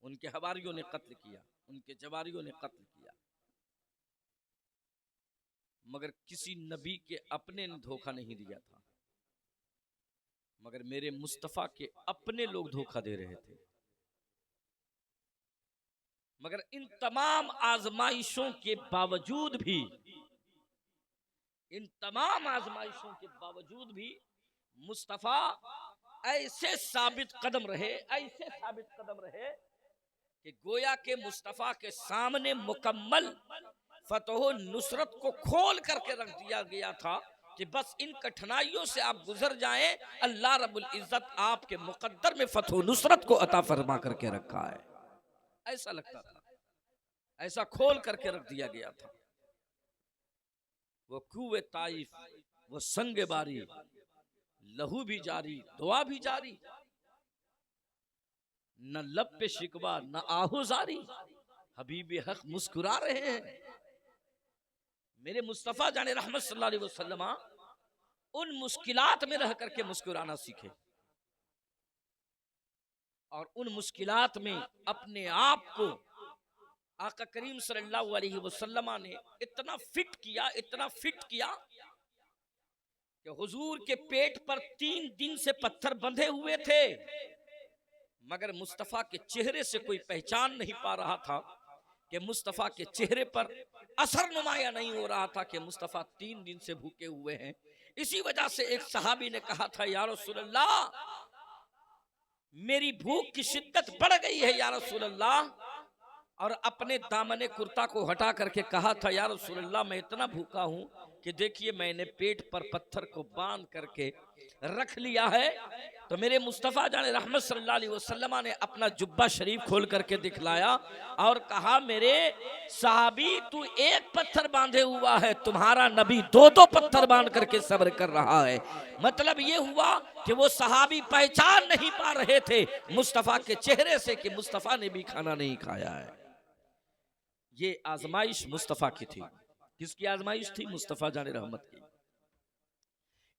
उनके हवारियों ने कत्ल किया, उनके जवारियों ने कत्ल किया, मगर किसी नबी के अपने ने धोखा नहीं दिया था, मगर मेरे मुस्तफा के अपने लोग धोखा दे रहे थे। मगर इन तमाम आजमाइशों के बावजूद भी, इन तमाम आजमाइशों के बावजूद भी मुस्तफा ऐसे साबित कदम रहे, ऐसे साबित कदम रहे कि गोया के मुस्तफा के सामने मुकम्मल फतह नुसरत को खोल करके रख दिया गया था कि बस इन कठिनाइयों से आप गुजर जाएं, अल्लाह रब्बुल इज्जत आपके मुकद्दर में फतह नुसरत को अता फरमा करके रखा है। ऐसा लगता था, ऐसा खोल करके रख दिया गया था। वो कुए ताइफ, वो संग बारी, लहू भी जारी, दुआ भी जारी, न लब पे शिकवा न आहुजारी, हबीब हक मुस्कुरा रहे हैं। मेरे मुस्तफा जाने रहमत सल्लल्लाहु अलैहि वसल्लम उन मुश्किलात में रह करके मुस्कुराना सीखे, और उन मुश्किलात में अपने आप को आका करीम सल्लल्लाहु अलैहि वसल्लम ने इतना फिट किया, इतना फिट किया कि हुजूर के पेट पर 3 दिन से पत्थर बंधे हुए थे, मगर मुस्तफा के चेहरे से कोई पहचान नहीं पा रहा था, कि मुस्तफा के चेहरे पर असर नुमाया नहीं हो रहा था कि मुस्तफा 3 दिन से भूखे हुए हैं। इसी वजह से एक सहाबी ने कहा था, या रसूल अल्लाह, मेरी भूख की शिद्दत बढ़ गई है या रसूल अल्लाह, और अपने दामने कुर्ता को हटा करके कहा था, या रसूल अल्लाह, मैं इतना भूखा हूं कि देखिए मैंने पेट पर पत्थर को बांध करके रख लिया है। तो मेरे मुस्तफ़ा जाने रहमत सल्लल्लाहु अलैहि वसल्लम ने अपना जुब्बा शरीफ खोल करके दिखलाया और कहा, मेरे सहाबी, तू एक पत्थर बांधे हुआ है, तुम्हारा नबी 2-2 पत्थर बांध करके सब्र कर रहा है। मतलब ये हुआ कि वो सहाबी पहचान नहीं पा रहे थे मुस्तफ़ा के चेहरे से कि मुस्तफ़ा ने भी खाना नहीं खाया है। ये आजमाइश मुस्तफ़ा की थी। किसकी आजमाइश थी? मुस्तफ़ा जाने रहमत की।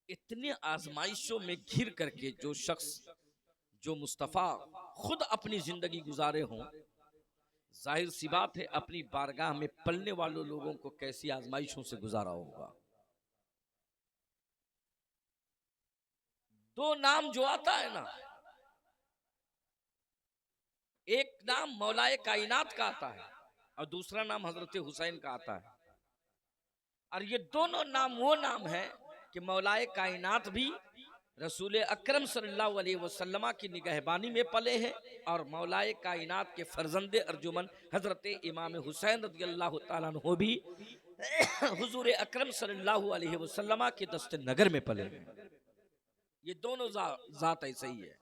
इतने आजमाइशों में घिर करके जो शख्स, जो मुस्तफ़ा खुद अपनी जिंदगी गुजारे हों, जाहिर सी बात है अपनी बारगाह में पलने वालों लोगों को कैसी आजमाइशों से गुजारा होगा। 2 नाम जो आता है ना, एक नाम मौलाए कायनात का आता है और दूसरा नाम हजरत हुसैन का आता है, और ये दोनों नाम वो नाम है कि मौलाए कायनात भी रसूल अकरम सल्लल्लाहु अलैहि वसल्लम की निगहबानी में पले हैं, और मौलाए कायनात के फर्जंदे अर्जुमन हजरत इमाम हुसैन रज़ियल्लाहु ताला अन्हु भी हुजूर अकरम सल्लल्लाहु अलैहि वसल्लम के दस्ते नगर में पले हैं। ये दोनों जात ऐसे ही है।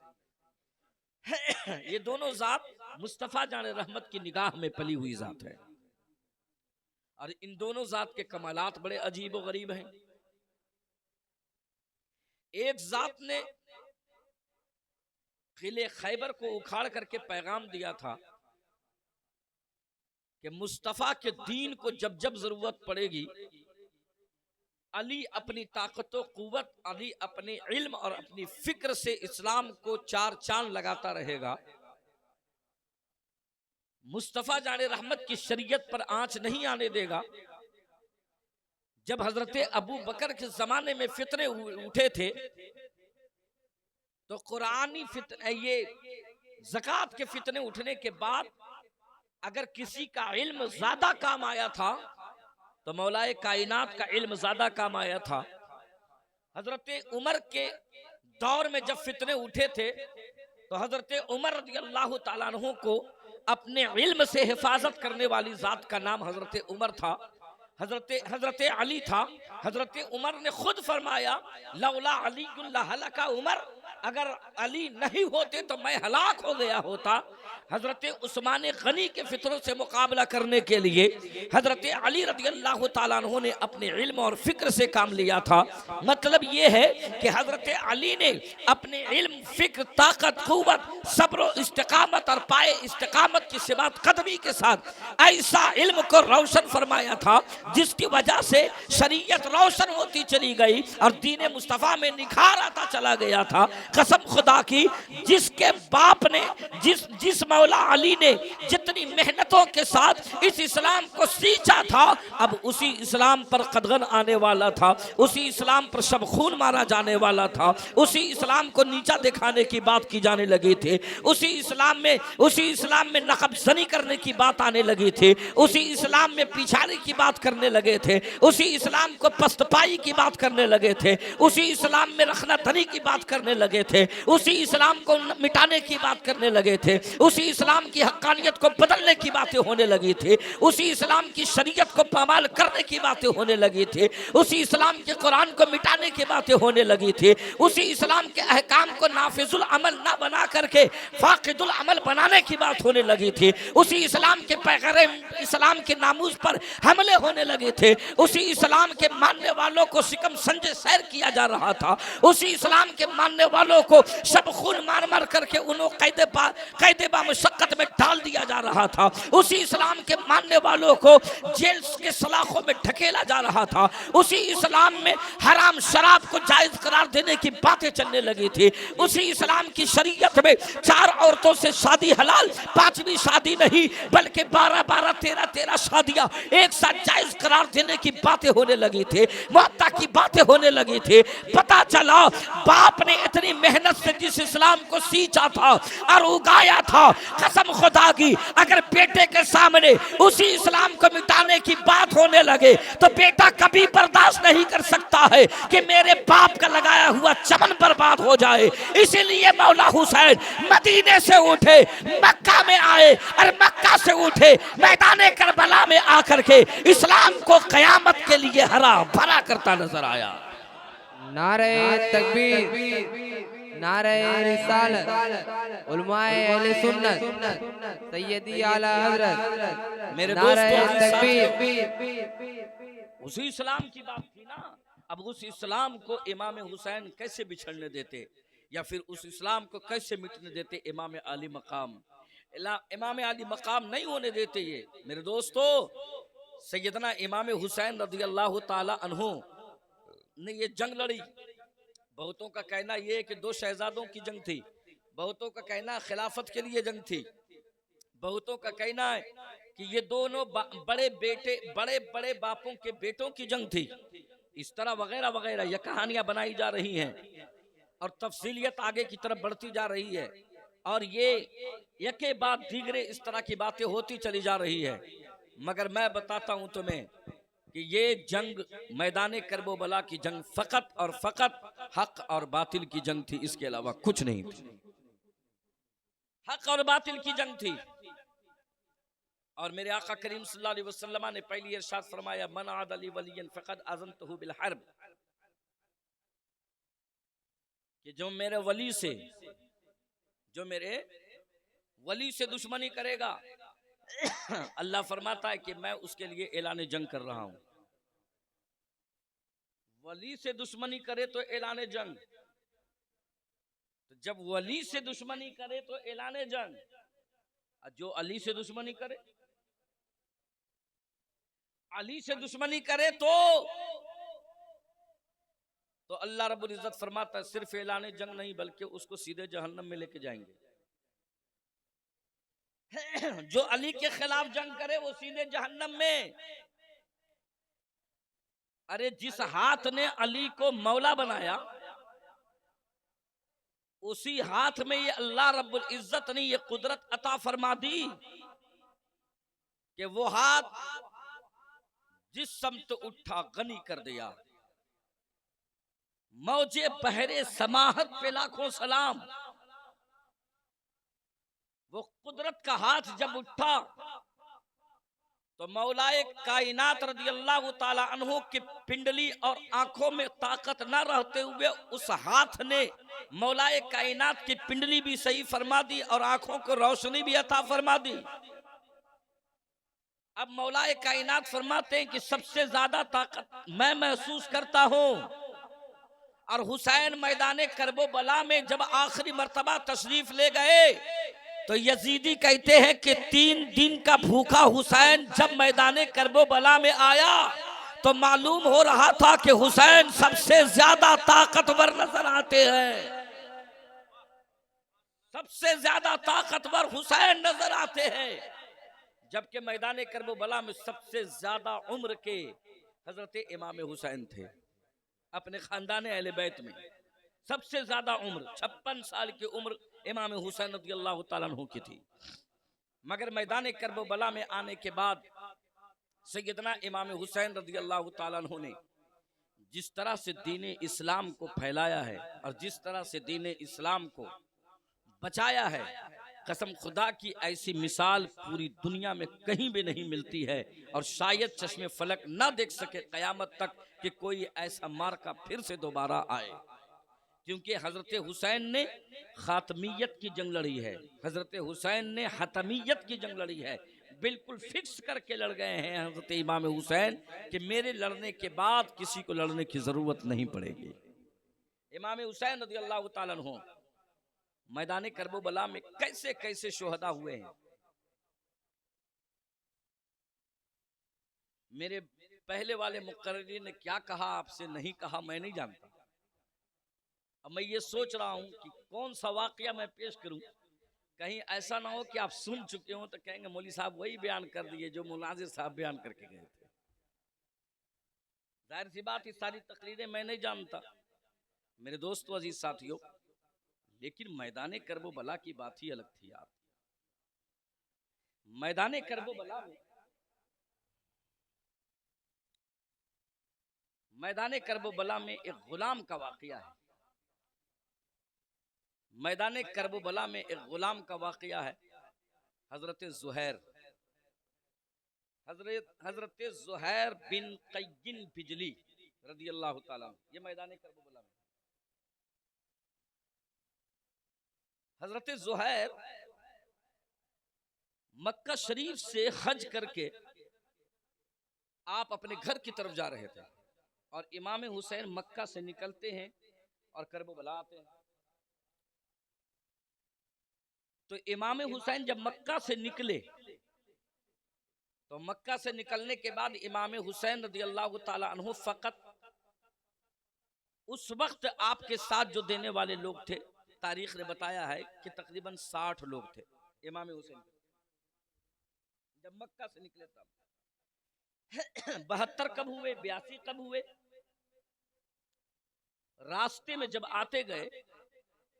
ये दोनों जात मुस्तफ़ा जाने रहमत की निगाह में पली हुई जात है, और इन दोनों जात के कमालात बड़े अजीब व गरीब हैं। एक जात ने किले खैबर को उखाड़ करके पैगाम दिया था कि मुस्तफ़ा के दीन को जब जब जरूरत पड़ेगी, अली अपनी ताकत कुव्वत, अली अपने इल्म और अपनी फिक्र से इस्लाम को 4 चांद लगाता रहेगा। मुस्तफ़ा जाने रहमत की शरीयत पर आंच नहीं आने देगा। जब हजरत अबू बकर के जमाने में फितने उठे थे तो कुरानी फितने, ये ज़कात के फितने उठने के बाद अगर किसी का इल्म ज्यादा काम आया था तो मौलाए कायनात का इल्म ज्यादा काम आया था। हजरत उमर के दौर में जब फितने उठे थे तो हजरत उमर रज़ियल्लाहु ताला अन्हु को अपने इल्म से हिफाजत करने वाली जात का नाम हजरत उमर था, हजरत अली था। हजरत उमर ने खुद फरमाया लौला अली हलका उमर, अगर अली नहीं होते तो मैं हलाक हो गया होता। हजरत उस्मान गनी के फितरों से मुकाबला करने के लिए हजरत अली रज़ियल्लाहु ताला अन्हु ने अपने इल्म और फिक्र से काम लिया था। मतलब ये है कि हजरत अली ने अपने इल्म, फिक्र, ताकत, कुव्वत, सब्र, इस्तिकामत और पाए इस्तिकामत की सिबात कदमी के साथ ऐसा इल्म को रोशन फरमाया था जिसकी वजह से शरीयत रोशन होती चली गई और दीन मुस्तफ़ा में निखार आता चला गया था। कसम खुदा की, जिसके बाप ने जिस मौला अली ने जितनी मेहनतों के साथ इस इस्लाम को सींचा था, अब उसी इस्लाम पर कदगन आने वाला था, उसी इस्लाम पर शब खून मारा जाने वाला था, उसी इस्लाम को नीचा दिखाने की बात की जाने लगी थी, उसी इस्लाम में नकबज़नी करने की बात आने लगी थी, उसी इस्लाम में पिछाड़ी की बात करने लगे थे, उसी इस्लाम को पस्तपाई की बात करने लगे थे, उसी इस्लाम में रखना धनी की बात करने लगे थे, उसी इस्लाम को मिटाने की बात करने लगे थे, उसी इस्लाम की हक्कानियत को बदलने की बातें होने लगी थी, उसी इस्लाम की शरीयत को पामाल करने की बातें होने लगी थी, उसी इस्लाम के कुरान को मिटाने की बातें होने लगी थी, उसी इस्लाम के अहकाम को नाफिजुल अमल ना बना करके फाकिदुल अमल बनाने की बात होने लगी थी, उसी इस्लाम के पैगंबर इस्लाम के नामूस पर हमले होने लगे थे, उसी इस्लाम के मानने वालों को सिकम संजय सैर किया जा रहा था, उसी इस्लाम के मानने वालों को सब खून मार मार करके उन्होंने कैदे बा मुशक्कत में डाल दिया जा रहा था, उसी इस्लाम के मानने वालों को जेल के सलाखों में ढकेला जा रहा था, उसी इस्लाम में हराम शराब को जायज करार देने की बातें चलने लगी थी, उसी इस्लाम की शरीयत में 4 औरतों से शादी हलाल, 5वीं शादी नहीं बल्कि 12-12, 13-13 शादियां एक साथ जायज करार देने की बातें होने लगी थी, मुअत्ता की बातें होने लगी थी। पता चला बाप ने इतनी मेहनत से जिस इस्लाम को सींचा था और उगाया था, कसम खुदा की अगर बेटे के सामने उसी इस्लाम को मिटाने की बात होने लगे तो बेटा कभी बर्दाश्त नहीं कर सकता है कि मेरे बाप का लगाया हुआ चमन बर्बाद हो जाए। इसीलिए मौला हुसैन मदीने से उठे, मक्का में आए और मक्का से उठे मैदान करबला में आकर के इस्लाम को कयामत के लिए हरा भरा करता नजर आया। नारे तकबीर, नारे रिसालत, उलमाए अहले सुन्नत, सैयदी आला हजरत, मेरे नारे दोस्तों, तकबीर। उसी इस्लाम की बात थी ना। अब उस इस्लाम को इमाम हुसैन कैसे बिछड़ने देते या फिर उस इस्लाम को कैसे मिटने देते? इमाम आली मकाम, इमाम आली मकाम नहीं होने देते ये। मेरे दोस्तों, सैयदना इमाम हुसैन रज़ियल्लाहु ताला अन्हु ने ये जंग लड़ी। बहुतों का कहना ये है कि 2 शहजादों की जंग थी, बहुतों का कहना खिलाफत के लिए जंग थी, बहुतों का कहना है कि ये दोनों बड़े बड़े बापों के बेटों की जंग थी। इस तरह वगैरह वगैरह ये कहानियां बनाई जा रही हैं और तफसीलियत आगे की तरफ बढ़ती जा रही है और ये यके बाद दीगरे इस तरह की बातें होती चली जा रही है। मगर मैं बताता हूं तुम्हें कि ये जंग मैदान करबला की जंग फकत और फकत हक और बातिल की जंग थी, इसके अलावा कुछ नहीं थी। हक और बातिल की जंग थी। और मेरे आका करीम सल्लल्लाहु अलैहि वसल्लम ने पहली इरशाद फरमाया, मन आद अली वलियन फक़द अज़नतहु बिल हर्ब, कि जो मेरे वली से दुश्मनी करेगा अल्लाह फरमाता है कि मैं उसके लिए ऐलान जंग कर रहा हूं। वली से दुश्मनी करे तो ऐलान जंग, तो जब वली से दुश्मनी करे तो ऐलान जंग, जो अली से दुश्मनी करे, अली से दुश्मनी करे तो अल्लाह रब्बुल इज्जत फरमाता है सिर्फ ऐलान जंग नहीं बल्कि उसको सीधे जहन्नम में लेके जाएंगे। जो अली के खिलाफ जंग करे वो सीधे जहन्नम में। अरे जिस हाथ ने अली को मौला बनाया उसी हाथ में ये अल्लाह रब्बुल इज्जत ने ये कुदरत अता फरमा दी कि वो हाथ जिस समत उठा गनी कर दिया, मौजे बहरे समाहत पे लाखों सलाम। वो कुदरत का हाथ जब उठा तो मौलाए कायनात रज़ियल्लाहु ताला अन्हु की पिंडली और आंखों में ताकत न रहते हुए उस हाथ ने मौलाए कायनात की पिंडली भी सही फरमा दी और आंखों को रोशनी भी अता फरमा दी। अब मौलाए कायनात फरमाते हैं कि सबसे ज्यादा ताकत मैं महसूस करता हूं। और हुसैन मैदाने करबो बला में जब आखिरी मर्तबा तशरीफ ले गए तो यजीदी कहते हैं कि 3 दिन का भूखा हुसैन जब मैदाने करबो बला में आया तो मालूम हो रहा था कि हुसैन सबसे ज्यादा ताकतवर नजर आते हैं, सबसे ज्यादा ताकतवर हुसैन नजर आते हैं। जबकि मैदाने करबो बला में सबसे ज्यादा उम्र के हजरत इमाम हुसैन थे। अपने खानदान अहले बैत में सबसे ज्यादा उम्र 56 साल की उम्र इमाम हुसैन रज़ियल्लाहु ताला अन्हु की थी। मगर मैदान करबला में आने के बाद सैयदना इमाम हुसैन रज़ियल्लाहु ताला अन्हु ने जिस तरह से दीन इस्लाम को फैलाया है और जिस तरह से दीन इस्लाम को बचाया है, कसम खुदा की ऐसी मिसाल पूरी दुनिया में कहीं भी नहीं मिलती है। और शायद चश्मे फलक ना देख सके कयामत तक कि कोई ऐसा मार्का फिर से दोबारा आए, क्योंकि हजरत हुसैन ने खातमियत की जंग लड़ी है, हजरत हुसैन ने हतमियत की जंग लड़ी है। बिल्कुल फिक्स करके लड़ गए हैं हजरत इमाम हुसैन कि मेरे लड़ने के बाद किसी को लड़ने की जरूरत नहीं पड़ेगी। इमाम हुसैन रज़ियल्लाहु ताला अन्हु मैदान करबला में कैसे कैसे शोहदा हुए हैं। मेरे पहले वाले मुकर्रिर ने क्या कहा आपसे नहीं कहा मैं नहीं जानता। अब मैं ये सोच रहा हूं कि कौन सा वाकया मैं पेश करूं, कहीं ऐसा ना हो कि आप सुन चुके हो तो कहेंगे मौली साहब वही बयान कर दिए जो मुनाजिर साहब बयान करके गए थे। जाहिर सी बात, ये सारी तकरीरें मैं नहीं जानता मेरे दोस्तों अजीज साथियों, लेकिन मैदान करबला की बात ही अलग थी यार। मैदान करबला में मैदान करबला में एक गुलाम का वाकया है। मैदान करबला में एक गुलाम का वाकया है। हजरत ज़ुहैर बिन क़य्यिन बिजली रज़ियल्लाहु ताला, ये मैदान करबला में हजरत ज़ुहैर मक्का शरीफ से हज करके आप अपने घर की तरफ जा रहे थे और इमाम हुसैन मक्का से निकलते हैं और करबला आते हैं। तो इमाम हुसैन जब मक्का से निकले तो मक्का से निकलने के बाद इमाम हुसैन रज़ियल्लाहु ताला अन्हु फकत उस वक्त आपके साथ जो देने वाले लोग थे, तारीख ने बताया है कि तकरीबन 60 लोग थे इमाम हुसैन जब मक्का से निकले तब। 72 कब हुए, 82 कब हुए, रास्ते में जब आते गए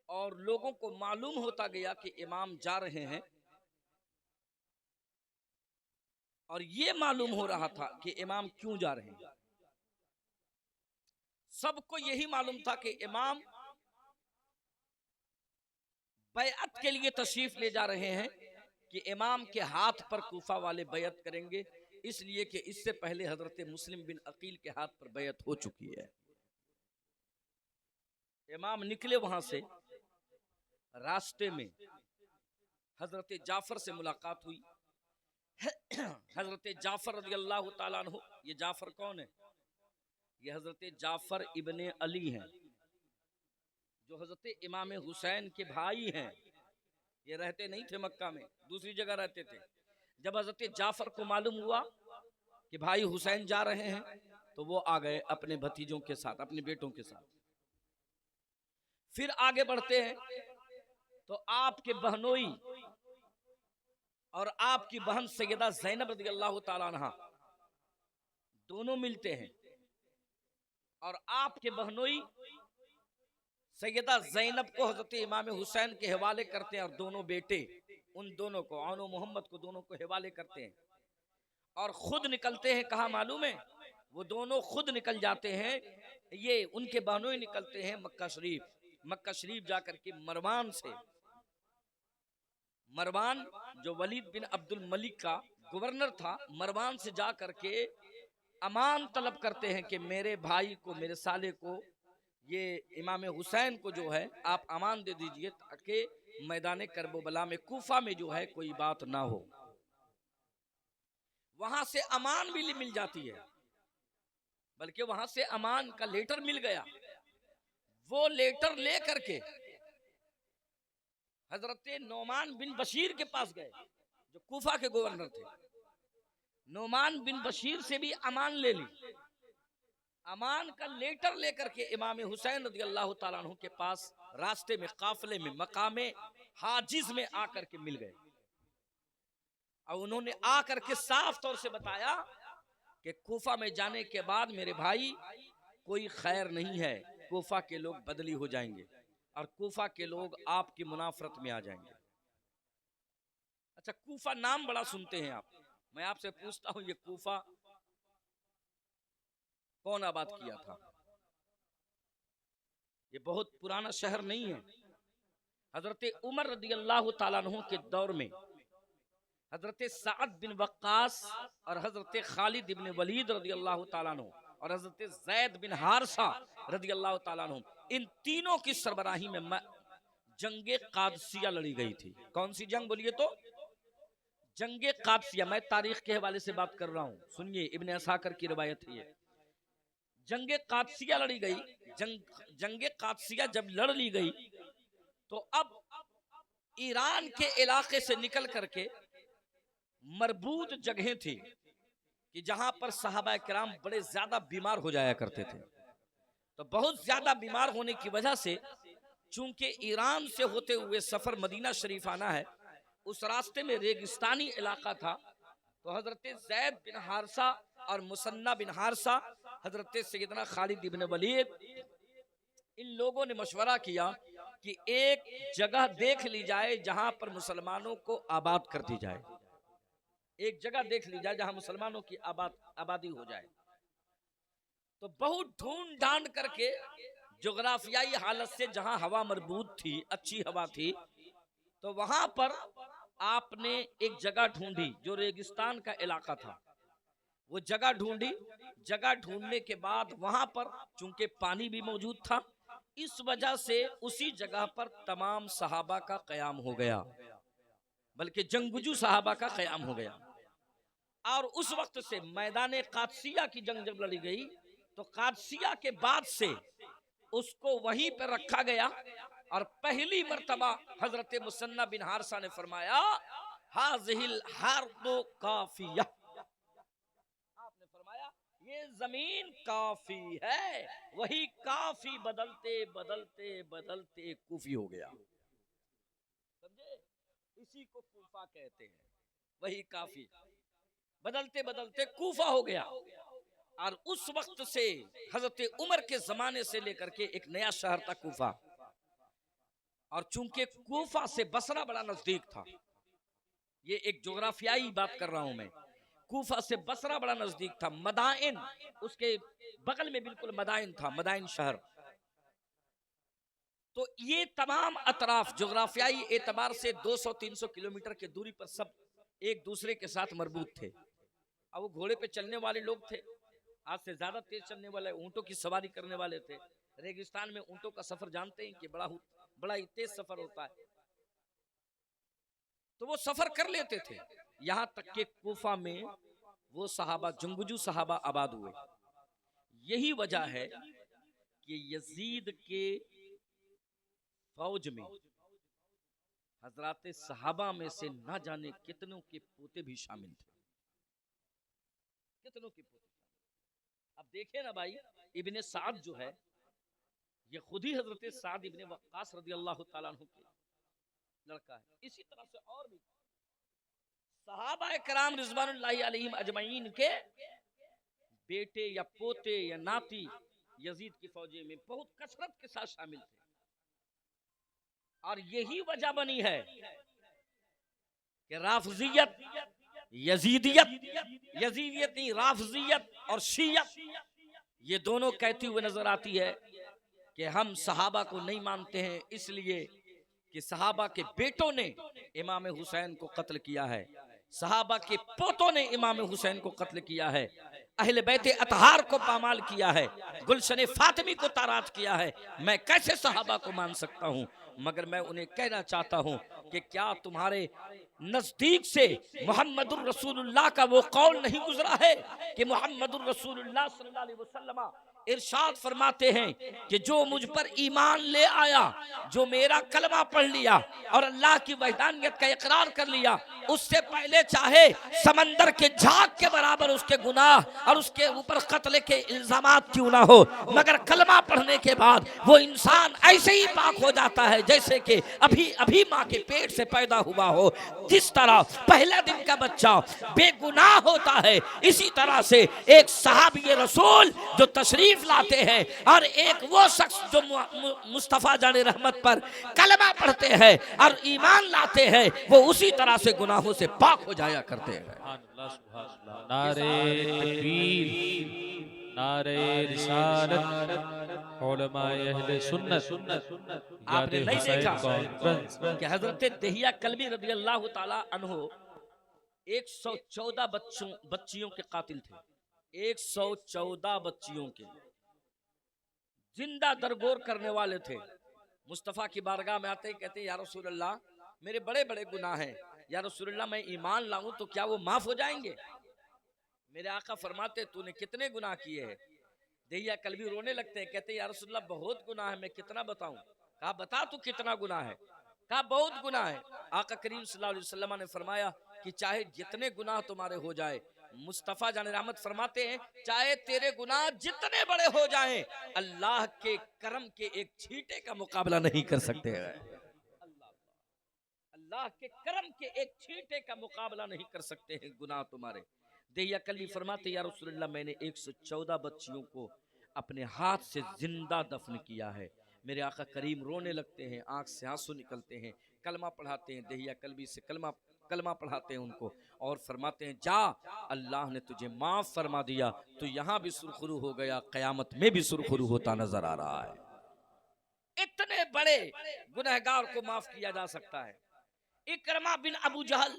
और लोगों को मालूम होता गया कि इमाम जा रहे हैं, और ये मालूम हो रहा था कि इमाम क्यों जा रहे हैं। सबको यही मालूम था कि इमाम बैअत के लिए तशरीफ ले जा रहे हैं कि इमाम के हाथ पर कूफा वाले बैअत करेंगे, इसलिए कि इससे पहले हजरत मुस्लिम बिन अकील के हाथ पर बैअत हो चुकी है। इमाम निकले वहां से, रास्ते में हजरत जाफर से मुलाकात हुई। हजरत जाफर रज़ियल्लाहु ताला अन्हु, ये जाफर कौन है? ये हजरत जाफर इब्ने अली हैं, जो हजरत इमाम हुसैन के भाई हैं। ये रहते नहीं थे मक्का में, दूसरी जगह रहते थे। जब हजरत जाफर को मालूम हुआ कि भाई हुसैन जा रहे हैं तो वो आ गए अपने भतीजों के साथ, अपने बेटों के साथ। फिर आगे बढ़ते हैं तो आपके बहनोई और आपकी बहन सैयदा ज़ैनब रज़ियल्लाहु ताला अन्हा दोनों मिलते हैं और आपके बहनोई सैयदा ज़ैनब को हजरत इमाम हुसैन के हवाले करते हैं और दोनों बेटे उन दोनों को, औनो मोहम्मद को, दोनों को हवाले करते हैं। और खुद निकलते हैं, कहाँ मालूम है? वो दोनों खुद निकल जाते हैं, ये उनके बहनोई निकलते हैं मक्का शरीफ। मक्का शरीफ जाकर के मरवान से, मरवान जो वलीद बिन अब्दुल मलिक का गवर्नर था, मरवान से जा करके अमान तलब करते हैं कि मेरे भाई को, मेरे साले को, ये इमाम हुसैन को जो है आप अमान दे दीजिए ताकि मैदान करबला में, कूफा में जो है कोई बात ना हो। वहां से अमान भी मिल जाती है, बल्कि वहां से अमान का लेटर मिल गया। वो लेटर ले करके हजरत नोमान बिन बशीर के पास गए, जो कूफा के गवर्नर थे। नोमान बिन बशीर से भी अमान ले ली। अमान का लेटर लेकर के इमाम हुसैन रज़ी अल्लाह ताला अन्हु के पास रास्ते में, काफिले में, मकामे हाजिज में आकर के मिल गए। और उन्होंने आकर के साफ तौर से बताया कि कूफा में जाने के बाद मेरे भाई कोई खैर नहीं है, कूफा के लोग बदली हो जाएंगे और कूफा के लोग आपकी मुनाफरत में आ जाएंगे। अच्छा, कूफा नाम बड़ा सुनते हैं आप। मैं आपसे पूछता हूं, ये कूफा कौन आबाद किया था? ये बहुत पुराना शहर नहीं है। हजरत उमर रज़ी अल्लाह ताला अन्हु के दौर में हजरत साद बिन वक्कास और हजरत खालिद बिन वलीद रज़ी अल्लाह ताला अन्हु और हजरत ज़ैद बिन हारसा रज़ी अल्लाह ताला अन्हु, इन तीनों की सरबराही में जंगे कादसिया लड़ी गई थी। कौन सी जंग बोलिए तो? जंगे कादसिया। मैं तारीख के हवाले से बात कर रहा हूँ, सुनिए, इब्ने असाकर की रिवायत है। जंगे कादसिया लड़ी गई। जंगे कादसिया जब लड़ ली गई तो अब ईरान के इलाके से निकल करके मरबूत जगहें थी कि जहां पर सहाबा किराम बड़े ज्यादा बीमार हो जाया करते थे। तो बहुत ज्यादा बीमार होने की वजह से, चूंकि ईरान से होते हुए सफर मदीना शरीफ आना है, उस रास्ते में रेगिस्तानी इलाका था। तो हजरत ज़ैद बिन हारसा और मुसन्ना बिन हारसा, हजरत सैयदना खालिद इब्न वलीद, इन लोगों ने मशवरा किया कि एक जगह देख ली जाए जहां पर मुसलमानों को आबाद कर दी जाए। एक जगह देख ली जाए जहां मुसलमानों की आबादी हो जाए। तो बहुत ढूंढ ढांड करके जोग्राफियाई हालत से जहां हवा मरबूत थी, अच्छी हवा थी, तो वहां पर आपने एक जगह ढूंढी जो रेगिस्तान का इलाका था। वो जगह ढूंढी। जगह ढूंढने के बाद वहां पर चूंकि पानी भी मौजूद था, इस वजह से उसी जगह पर तमाम सहाबा का क़याम हो गया, बल्कि जंगजू सहाबा का क़याम हो गया। और उस वक्त से मैदान कादसिया की जंग जब लड़ी गई, तो कादसिया के बाद से उसको वहीं पर रखा गया। और पहली मर्तबा हजरत मुसन्ना बिन हारसा ने फरमाया, हाज़िहिल हार्दु काफिया, आपने फरमाया ये जमीन काफी है। वही काफी बदलते बदलते बदलते कूफी हो गया। समझे? इसी को कूफा कहते हैं। वही काफी बदलते बदलते कूफा हो गया। और उस वक्त से हजरत उमर के जमाने से लेकर के एक नया शहर था कूफा। और चूंकि कूफा से बसरा बड़ा नजदीक था, ये एक जोग्राफियाई बात कर रहा हूं मैं, कूफा से बसरा बड़ा नजदीक था। मदाइन उसके बगल में बिल्कुल मदाइन था, मदाइन शहर। तो ये तमाम अतराफ जोग्राफियाई एतबार से 200-300 किलोमीटर की दूरी पर सब एक दूसरे के साथ मरबूत थे। अब वो घोड़े पे चलने वाले लोग थे, आज से ज्यादा तेज चलने वाले, ऊंटों की सवारी करने वाले थे। रेगिस्तान में ऊंटों का सफर जानते हैं कि बड़ा ही तेज सफर होता है। तो वो सफर कर लेते थे। यहां तक के कूफा में वो सहाबा, जंगजू सहाबा आबाद हुए। यही वजह है कि यजीद के फौज में हजरात सहाबा में से न जाने कितनों के पोते भी शामिल थे, कितनों के पोते। अब देखे ना भाई, इब्ने साद जो है, ये खुद ही हजरत साद इब्ने वक्कास रज़ी अल्लाह ताला अन्हु के लड़का है। इसी तरह से और भी सहाबा किराम रिज़वानुल्लाहि अलैहिम अजमईन के बेटे या पोते या नाती यजीद की फौज में बहुत कसरत के साथ शामिल थे। और यही वजह बनी है कि राफजियत यजीदियत नहीं, राफजियत और शियत, ये दोनों कहती हुए नजर आती है कि हम सहाबा को नहीं मानते हैं इसलिए कि सहाबा के बेटों ने इमाम हुसैन को कत्ल किया है, सहाबा के पोतों ने इमाम हुसैन को कत्ल किया है, अहले बैत अतहार को पामाल किया है, गुलशन फातिमी को तारात किया है। मैं कैसे सहाबा को मान सकता हूँ? मगर मैं उन्हें कहना चाहता हूँ कि क्या तुम्हारे नजदीक से मोहम्मदुर रसूलुल्लाह का वो कौल नहीं गुजरा है कि मोहम्मदुर रसूलुल्लाह सल्लल्लाहु अलैहि वसल्लम इरशाद फरमाते हैं कि जो मुझ पर ईमान ले आया, जो मेरा कलमा पढ़ लिया और अल्लाह की वहदानियत का इकरार कर लिया, उससे पहले चाहे समंदर के झाग के बराबर उसके गुनाह और उसके ऊपर कत्ल के इल्जामात क्यों ना हो, मगर कलमा पढ़ने के बाद वो इंसान ऐसे ही पाक हो जाता है जैसे कि अभी अभी माँ के पेट से पैदा हुआ हो। जिस तरह पहले दिन का बच्चा बेगुनाह होता है, इसी तरह से एक सहाबी रसूल जो तशरीफ लाते हैं और एक वो शख्स जो मुस्तफा जाने रहमत पर कलमा पढ़ते हैं और ईमान लाते हैं, वो उसी तरह से गुनाहों से पाक हो जाया करते हैं। नारे तकबीर, नारे रिसालत, उलमाए अहले सुन्नत। आपने नहीं देखा कि हजरत दहिया कल्बी रज़ी अल्लाह ताला अन्हो 114 बच्चियों के कातिल थे, 114 बच्चियों के जिंदा दरगोर करने वाले थे। मुस्तफ़ा की बारगाह में आते ही कहते या रसूल अल्लाह, मेरे बड़े बड़े गुनाह हैं, या रसूल अल्लाह मैं ईमान लाऊं तो क्या वो माफ हो जाएंगे? मेरे आका फरमाते तूने कितने गुनाह किए हैं? दहिया कल्बी रोने लगते हैं, कहते या रसूल अल्लाह बहुत गुनाह है, मैं कितना बताऊं? कहा बता तू कितना गुनाह है? कहा बहुत गुनाह है। आका करीम सल्लल्लाहु अलैहि वसल्लम ने फरमाया कि चाहे जितने गुनाह तुम्हारे हो जाए, मुस्तफ़ा जाने रहमत फरमाते हैं चाहे तेरे गुनाह जितने बड़े हो जाएं, अल्लाह के करम के एक छींटे का मुकाबला नहीं कर सकते हैं। अल्लाह के करम के एक छींटे का मुकाबला नहीं कर सकते हैं गुनाह तुम्हारे। दहिया कल्बी फरमाते या रसूलल्लाह मैंने 114 बच्चियों को अपने हाथ से जिंदा दफन किया है। मेरे आका करीम रोने लगते हैं, आंख से आंसू निकलते हैं, कलमा पढ़ाते हैं, दहिया कल्बी से कलमा पढ़ाते हैं उनको और फरमाते हैं जा अल्लाह ने तुझे माफ फरमा दिया, तो यहाँ भी सुरखरू हो गया, कयामत में भी सुरखरू होता नजर आ रहा है। इतने बड़े गुनहगार को माफ किया जा सकता है। इकरमा बिन अबू जहल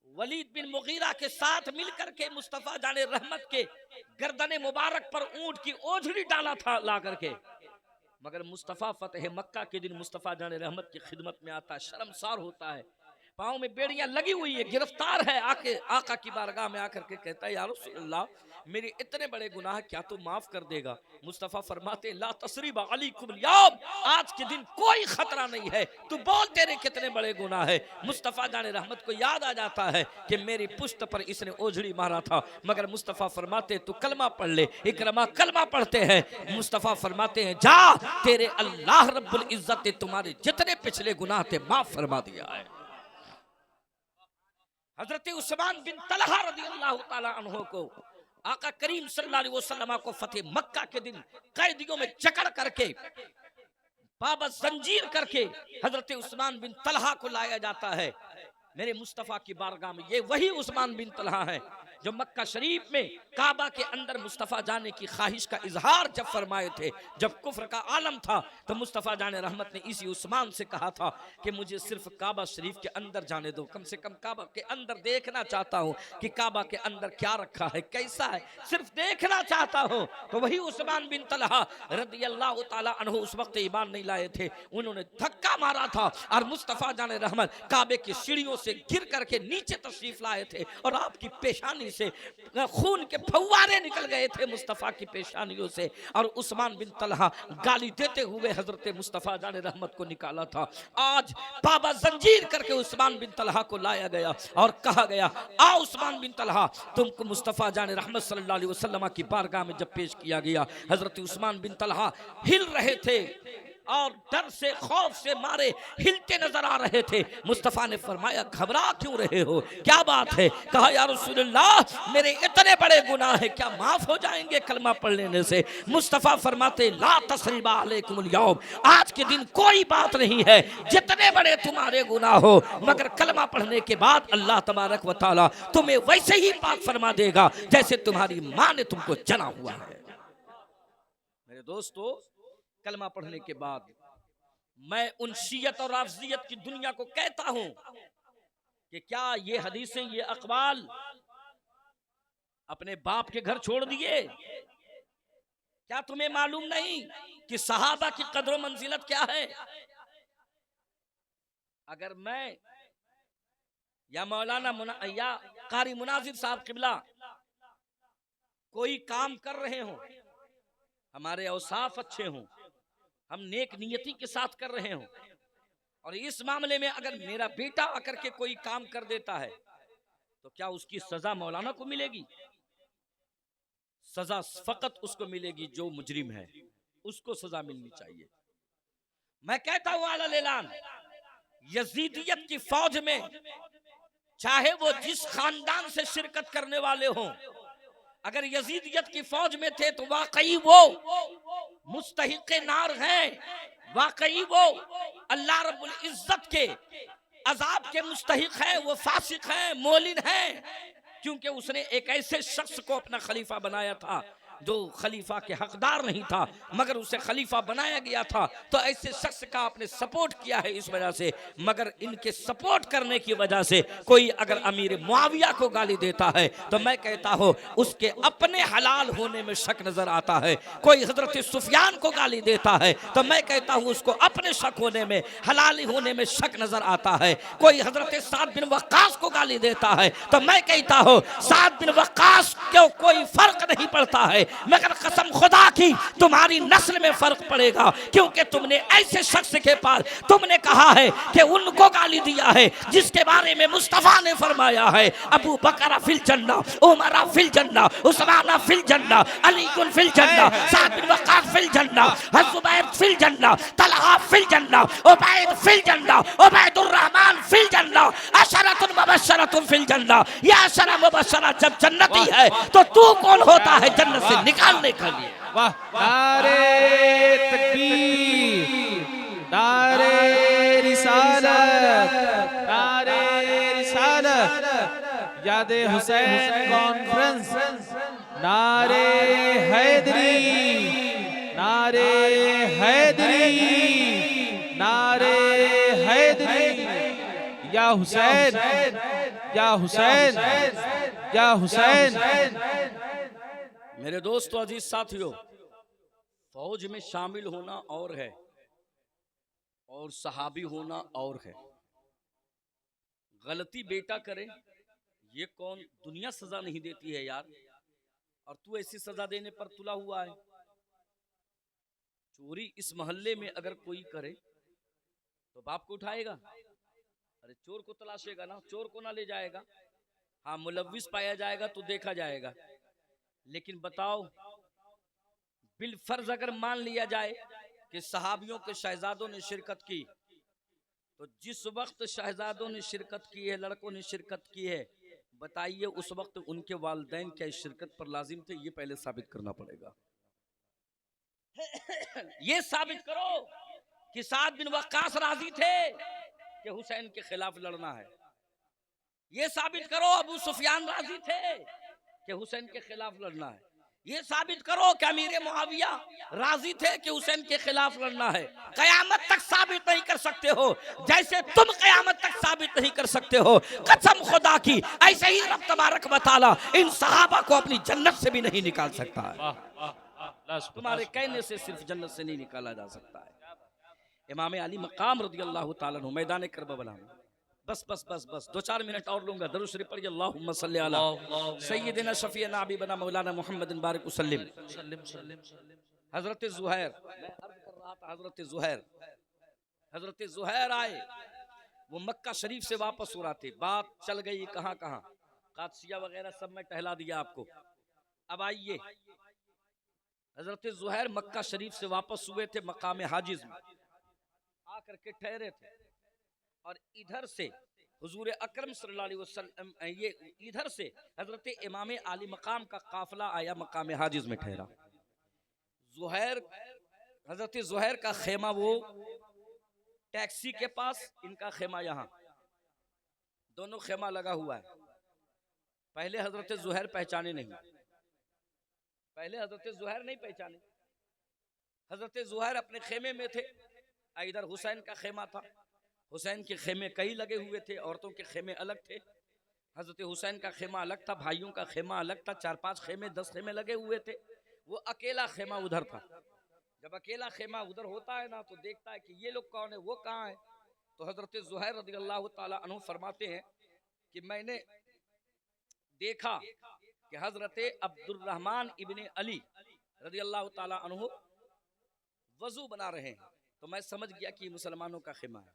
वलीद बिन मुगीरा के साथ मिलकर के मुस्तफा जाने रहमत के गर्दने मुबारक पर ऊंट की ओझड़ी डाला था ला करके, मगर मुस्तफा फतेह मक्का के दिन मुस्तफा जाने रहमत की खिदमत में आता है, शर्मसार होता है, पाँव में बेड़ियां लगी हुई है, गिरफ्तार है, आके आका की बारगाह में आकर के कहता है या रसूल अल्लाह मेरे इतने बड़े गुनाह क्या तू माफ कर देगा? मुस्तफ़ा फरमाते ला तसरीबा अलैकुम यौम, आज के दिन कोई खतरा नहीं है, तू बोल तेरे कितने बड़े गुनाह है। मुस्तफ़ा जाने रहमत को याद आ जाता है कि मेरी पुश्त पर इसने ओझड़ी मारा था, मगर मुस्तफ़ा फरमाते तू कलमा पढ़ ले। इकरमा कलमा पढ़ते हैं, मुस्तफ़ा फरमाते हैं जा तेरे अल्लाह रब्बुल इज्जत ने तुम्हारे जितने पिछले गुनाह थे माफ फरमा दिया है। हजरत उस्मान बिन तलहा रज़ियल्लाहु ताला अन्हु को आका करीम सल्लल्लाहु अलैहि वसल्लम को फतेह मक्का के दिन कैदियों में जकड़ करके बाबा जंजीर करके हजरत उस्मान बिन तलहा को लाया जाता है मेरे मुस्तफ़ा की बारगाह में। ये वही उस्मान बिन तलहा है जो मक्का शरीफ में काबा के अंदर मुस्तफ़ा जाने की ख्वाहिश का इजहार जब फरमाए थे, जब कुफ्र का आलम था, तो मुस्तफ़ा जाने रहमत ने इसी उस्मान से कहा था कि मुझे सिर्फ काबा शरीफ के अंदर जाने दो, कम से कम काबा के अंदर देखना चाहता हूँ कि काबा के अंदर क्या रखा है, कैसा है, सिर्फ देखना चाहता हूँ। तो वही उस्मान बिन तलहा रज़ियल्लाहु ताला अन्हु उस वक्त ईमान नहीं लाए थे, उन्होंने धक्का मारा था और मुस्तफ़ा जाने रहमत काबे की सीढ़ियों से गिर करके नीचे तशरीफ लाए थे और आपकी पेशानी से खून के फव्वारे निकल गए थे मुस्तफ़ा की पेशानियों से, और उस्मान बिन तलहा गाली देते हुए हजरत मुस्तफ़ा जाने रहमत को निकाला था। आज बाबा जंजीर करके उस्मान बिन तलहा को लाया गया और कहा गया आ उस्मान बिन तलहा तुमको मुस्तफ़ा जाने रहमत सल्लल्लाहु अलैहि वसल्लम की बारगाह में जब पेश किया गया, हजरत उस्मान बिन तलहा हिल रहे थे और डर से खौफ से मारे हिलते नजर आ रहे थे। मुस्तफ़ा ने फरमाया घबरा क्यों रहे हो, क्या बात है? कहा या रसूलल्लाह मेरे इतने बड़े गुनाह हैं, क्या माफ हो जाएंगे कलमा पढ़ लेने से? मुस्तफ़ा फरमाते ला तसरीबा अलैकुमुल यौम, आज के दिन कोई बात नहीं है, जितने बड़े तुम्हारे गुनाह हो, मगर कलमा पढ़ने के बाद अल्लाह तबारक व तआला तुम्हें वैसे ही पाक फरमा देगा जैसे तुम्हारी माँ ने तुमको जना हुआ है। मेरे दोस्तों, कलमा पढ़ने के बाद मैं उन शियत और राफजियत की दुनिया को कहता हूं कि क्या ये हदीसें, ये अक़वाल अपने बाप के घर छोड़ दिए? क्या तुम्हें मालूम नहीं कि सहाबा की कदर मंजिलत क्या है? अगर मैं या मौलाना या कारी मुनाजिर साहब किबला कोई काम कर रहे हो, हमारे औसाफ अच्छे हों, हम नेक नियति के साथ कर रहे हों, और इस मामले में अगर मेरा बेटा आकर के कोई काम कर देता है तो क्या उसकी सजा मौलाना को मिलेगी? सजा फकत उसको मिलेगी जो मुजरिम है, उसको सजा मिलनी चाहिए। मैं कहता हूं आला लेलान, यजीदियत की फौज में चाहे वो जिस खानदान से शिरकत करने वाले हों, अगर यजीदियत की फौज में थे तो वाकई वो मुस्तहिक़े नार हैं, वाकई वो अल्लाह रब्बुल इज्जत के अजाब के मुस्तहिक़ है, वो फासिक है, मोलिन है, क्योंकि उसने एक ऐसे शख्स को अपना खलीफा बनाया था जो खलीफा के हकदार नहीं था, मगर उसे खलीफा बनाया गया था। तो ऐसे शख्स का आपने सपोर्ट किया है इस वजह से, मगर इनके सपोर्ट करने की वजह से कोई अगर अमीर मुआविया को गाली देता है तो मैं कहता हूँ उसके अपने हलाल होने में शक नजर आता है। कोई हजरत सुफियान को गाली देता है तो मैं कहता हूँ उसको अपने शक होने में, हलाल होने में शक नजर आता है। कोई हजरत साद बिन वक्कास को गाली देता है तो मैं कहता हूँ साद बिन वक्कास को कोई फर्क नहीं पड़ता है, मगर कसम खुदा की तुम्हारी नस्ल में फर्क पड़ेगा, क्योंकि तुमने ऐसे शख्स के पास तुमने कहा है कि उनको गाली दिया है जिसके बारे में मुस्तफा ने फरमाया है अबू बकर फिल जन्ना, उमर फिल जन्ना, उस्मान फिल जन्ना, अली फिल जन्ना, साद बिन वक्कास फिल जन्ना, जुबैर फिल जन्ना, तलहा फिल जन्ना, उबैद फिल जन्ना, उबैदुर रहमान फिल जन्ना, अशरतुन मुबश्शरतुन फिल जन्ना। या अशरा मुबश्शरा जब जन्नती है तो तू कौन होता है जन्नत से निकालने के लिए? वाह, नारे तकबीर, नारे रिसालत, नारे रिसालत, यादे हुसैन कॉन्फ्रेंस, नारे हैदरी, नारे हैदरी, नारे हैदरी, या हुसैन, या हुसैन, या हुसैन। मेरे दोस्तों, अजीज साथियों, फौज में शामिल होना और है और सहाबी होना और है। गलती बेटा करे, ये कौन दुनिया सजा नहीं देती है यार, और तू ऐसी सजा देने पर तुला हुआ है। चोरी इस मोहल्ले में अगर कोई करे तो बाप को उठाएगा? अरे चोर को तलाशेगा ना, चोर को ना ले जाएगा। हाँ, मुलव्विस पाया जाएगा तो देखा जाएगा, लेकिन बताओ बिल फर्ज अगर मान लिया जाए कि सहाबियों के शहजादों ने शिरकत की, तो जिस वक्त शहजादों ने शिरकत की है, लड़कों ने शिरकत की है, बताइए उस वक्त उनके वालिदैन क्या इस शिरकत पर लाजिम थे? ये पहले साबित करना पड़ेगा। ये साबित करो कि साद बिन वक्कास राजी थे कि हुसैन के खिलाफ लड़ना है। ये साबित करो अबू सुफियान राजी थे कि हुसैन के खिलाफ लड़ना है। ये साबित करो कि अमीर मुआविया राजी थे कि हुसैन के खिलाफ लड़ना है। कयामत तक साबित नहीं कर सकते हो, जैसे तुम कयामत तक साबित नहीं कर सकते हो। कसम खुदा की, ऐसे ही रब तबारक व तआला इन सहाबा को अपनी जन्नत से भी नहीं निकाल सकता है। तुम्हारे कहने से सिर्फ जन्नत से नहीं निकाला जा सकता है। इमाम अली मकाम रज़ी अल्लाह तआला अन्हु मैदान करबला में, बस बस बस बस 2-4 मिनट और लूंगा। दरूद शरीफ पढ़िए, अल्लाहुम्मा सल्ली अला सय्यिदिना शफीअना हबीबना मौलाना मुहम्मदिन बारिक वसल्लिम। हजरत ज़ुहैर, मैं अर्ज़ कर रहा था, हजरत ज़ुहैर आए, वो मक्का शरीफ से वापस हो रहे थे। बात चल गई कहाँ कहाँ, कादसिया वगैरह सब मैं टहला दिया आपको। अब आइए, हजरत ज़ुहैर मक्का शरीफ से वापस हुए थे मकाम हाजिज में। आकर के ठहरे थे और इधर से हुजूर अकरम सल्लल्लाहु अलैहि वसल्लम ये इधर से हजरत इमाम आली मकाम का काफिला आया मकाम हाजिज में ठहरा। जुहैर हजरत जुहैर का खेमा वो टैक्सी के पास, इनका खेमा यहाँ, दोनों खेमा लगा हुआ है। पहले हजरत जुहैर पहचाने नहीं, पहले हजरत जुहैर नहीं पहचाने। हजरत जुहैर अपने खेमे में थे, इधर हुसैन का खेमा था। हुसैन के खेमे कई लगे हुए थे, औरतों के खेमे अलग थे। हजरत हुसैन का खेमा अलग था, भाइयों का खेमा अलग था। 4-5 खेमे 10 खेमे लगे हुए थे। वो अकेला खेमा उधर था। जब अकेला खेमा उधर होता है ना तो देखता है कि ये लोग कौन है, वो कहाँ है। तो हजरत जुहैर रज़ियल्लाहु ताला अन्हु फरमाते हैं कि मैंने देखा कि हजरत अब्दुर्रहमान इब्ने अली रज़ियल्लाहु ताला अन्हु वजू बना रहे हैं। तो मैं समझ गया कि मुसलमानों का खेमा है,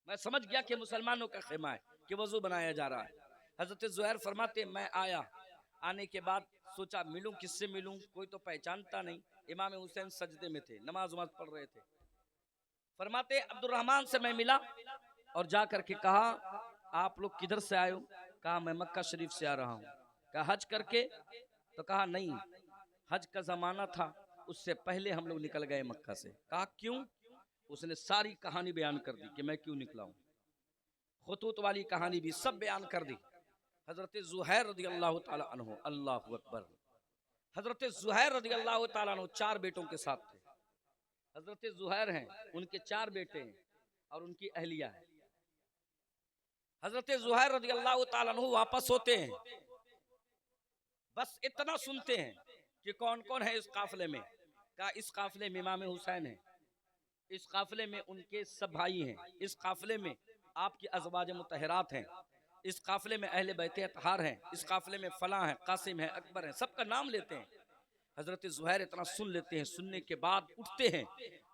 मैं समझ गया कि मुसलमानों का खेमा है, कि वजू बनाया जा रहा है। हजरत जुहैर फरमाते मैं आया, आने के बाद सोचा मिलूं किससे मिलूं, कोई तो पहचानता नहीं। इमाम हुसैन सजदे में थे, नमाज पढ़ रहे थे। फरमाते अब्दुर्रहमान से मैं मिला और जा करके कहा आप लोग किधर से आए हो? कहा मैं मक्का शरीफ से आ रहा हूँ। कहा हज करके? तो कहा नहीं, हज का जमाना था, उससे पहले हम लोग निकल गए मक्का से। कहा क्यों? उसने सारी कहानी बयान कर दी कि मैं क्यों निकला हूँ। खुतूत वाली कहानी भी सब बयान कर दी। हजरत जुहैर रज़ियल्लाहु ताला अन्हु, अल्लाहु अकबर, हजरत जुहैर रज़ियल्लाहु ताला अन्हु 4 बेटों के साथ थे। हजरत जुहैर हैं, उनके 4 बेटे हैं और उनकी अहलिया है। हजरत जुहैर रज़ियल्लाहु ताला अन्हु वापस होते हैं, बस इतना सुनते हैं कि कौन कौन है इस काफिले में। कहा इस काफिले में इमाम हुसैन है, इस काफिले में उनके सब भाई हैं, इस काफिले में आपकी अज़वाज मुतहरात हैं, इस काफिले में अहले बैत अतहार हैं, इस काफिले में फलां है, कासिम है, अकबर है, सबका नाम लेते हैं। हजरत जुहैर इतना सुन लेते हैं, सुनने के बाद उठते हैं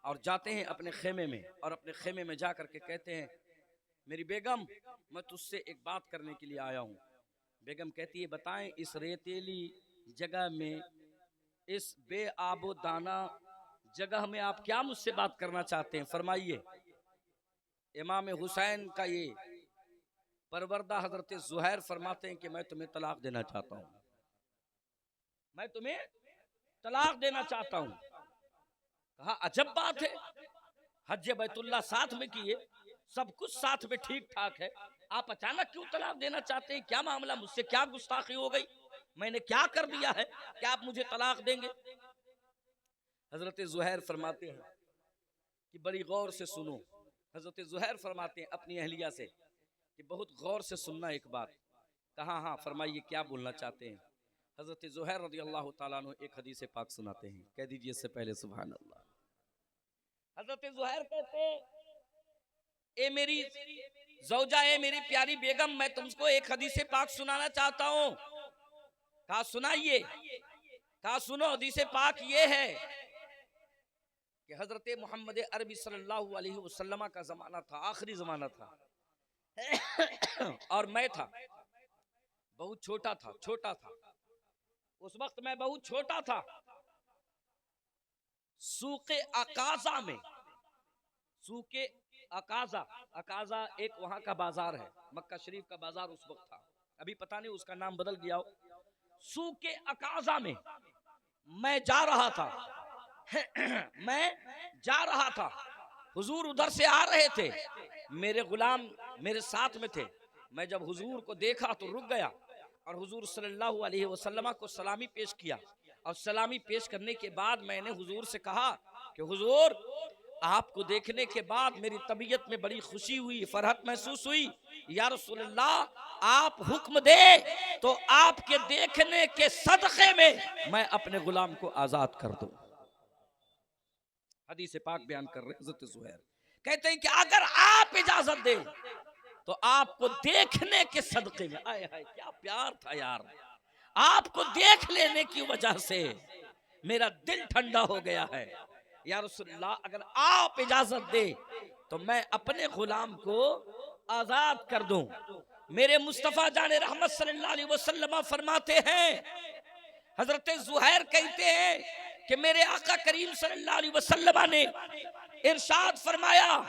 और जाते हैं अपने खेमे में, और अपने खेमे में जा करके कहते हैं मेरी बेगम मैं तुझसे एक बात करने के लिए आया हूँ। बेगम कहती है बताएं इस रेतीली जगह में, इस बेआबो दाना जगह में आप क्या मुझसे बात करना चाहते हैं, फरमाइए। इमाम हुसैन का ये परवरदा हजरत जुहैर फरमाते हैं कि मैं तुम्हें तलाक देना चाहता हूँ, मैं तुम्हें तलाक देना चाहता हूँ। कहा अजब बात है, हज बैतुल्लाह साथ में किए, सब कुछ साथ में ठीक ठाक है, आप अचानक क्यों तलाक देना चाहते हैं? क्या मामला, मुझसे क्या गुस्ताखी हो गई, मैंने क्या कर दिया है कि आप मुझे तलाक देंगे? हजरत जुहैर फरमाते हैं कि बड़ी गौर से सुनो। हजरत जुहैर फरमाते हैं अपनी अहलिया से कि बहुत गौर से सुनना एक बात। कहा हाँ फरमाइए क्या बोलना चाहते हैं। हजरत जुहैर रज़ियल्लाहु ताला अन्हु एक हदीस पाक सुनाते हैं, कह दीजिए इससे पहले सुभान अल्लाह। हजरत जुहैर कहते हैं ए मेरी ज़ौजा, ए मेरी प्यारी बेगम, मैं तुमको एक हदीस पाक सुनाना चाहता हूँ। कहा सुनाइए। कहा सुनो, हदीस पाक ये है कि हजरत मोहम्मद अरबी सल्लल्लाहु अलैहि वसल्लम का जमाना था, आखिरी जमाना था और मैं था बहुत छोटा था, उस वक्त मैं बहुत छोटा था। सूके अकाजा में, सूके अकाजा, अकाजा एक वहां का बाजार है, मक्का शरीफ का बाजार उस वक्त था, अभी पता नहीं उसका नाम बदल गया हो। सूके अकाजा में मैं जा रहा था मैं जा रहा था, हुजूर उधर से आ रहे थे, मेरे गुलाम मेरे साथ में थे। मैं जब हुजूर को देखा तो रुक गया और हुजूर सल्लल्लाहु अलैहि वसल्लम को सलामी पेश किया, और सलामी पेश करने के बाद मैंने हुजूर से कहा कि हुजूर आपको देखने के बाद मेरी तबीयत में बड़ी खुशी हुई, फरहत महसूस हुई। या रसूलल्लाह आप हुक्म दे तो आपके देखने के सदक़े में मैं अपने गुलाम को आजाद कर दूं। हदीस पाक बयान कर रहे हज़रत जुहैर, कहते हैं कि अगर आप इजाजत दे तो आपको देखने के सदक़े में, आए हाय क्या प्यार था यार, आपको देख लेने की वजह से मेरा दिल ठंडा हो गया है। या रसूलल्लाह अगर आप इजाजत दे तो मैं अपने गुलाम को आजाद कर दूं। मेरे मुस्तफा जाने रहमत सल्लल्लाहु अलैहि वसल्लम फरमाते हैं, हजरत जुहैर कहते हैं कि मेरे आका करीम सल्लल्लाहु अलैहि वसल्लम ने इरशाद फरमाया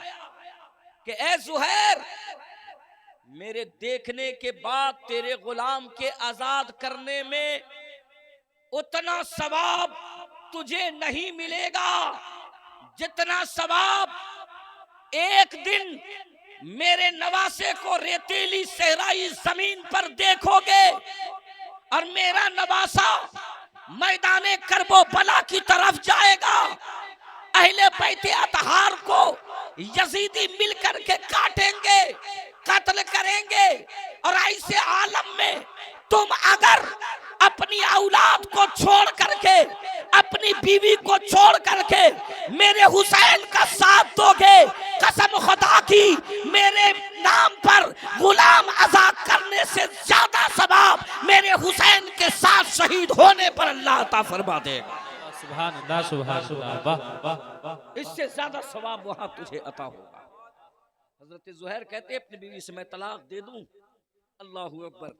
कि ए ज़ुहैर, मेरे देखने के बाद तेरे गुलाम के आजाद करने में उतना सवाब तुझे नहीं मिलेगा जितना सवाब एक दिन मेरे नवासे को रेतीली सहराई जमीन पर देखोगे और मेरा नवासा मैदाने करबो बला की तरफ जाएगा। अहले बैते अतहार को यजीदी मिलकर के काटेंगे, कत्ल करेंगे। और ऐसे आलम में तुम अगर अपनी औलाद को छोड़ करके, अपनी बीवी को छोड़ करके मेरे हुसैन का साथ दोगे, कसम खुदा की मेरे नाम पर गुलाम आजाद करने से ज्यादा सवाब मेरे हुसैन के साथ शहीद होने पर अल्लाह अता फरमा देगा। सुभान अल्लाह, सुभान अल्लाह, वाह वाह वाह। इससे ज्यादा सवाब वहां तुझे अता होगा। हजरत ज़ुहैर कहते अपनी बीवी से मैं तलाक दे दूं, अल्लाहू अकबर।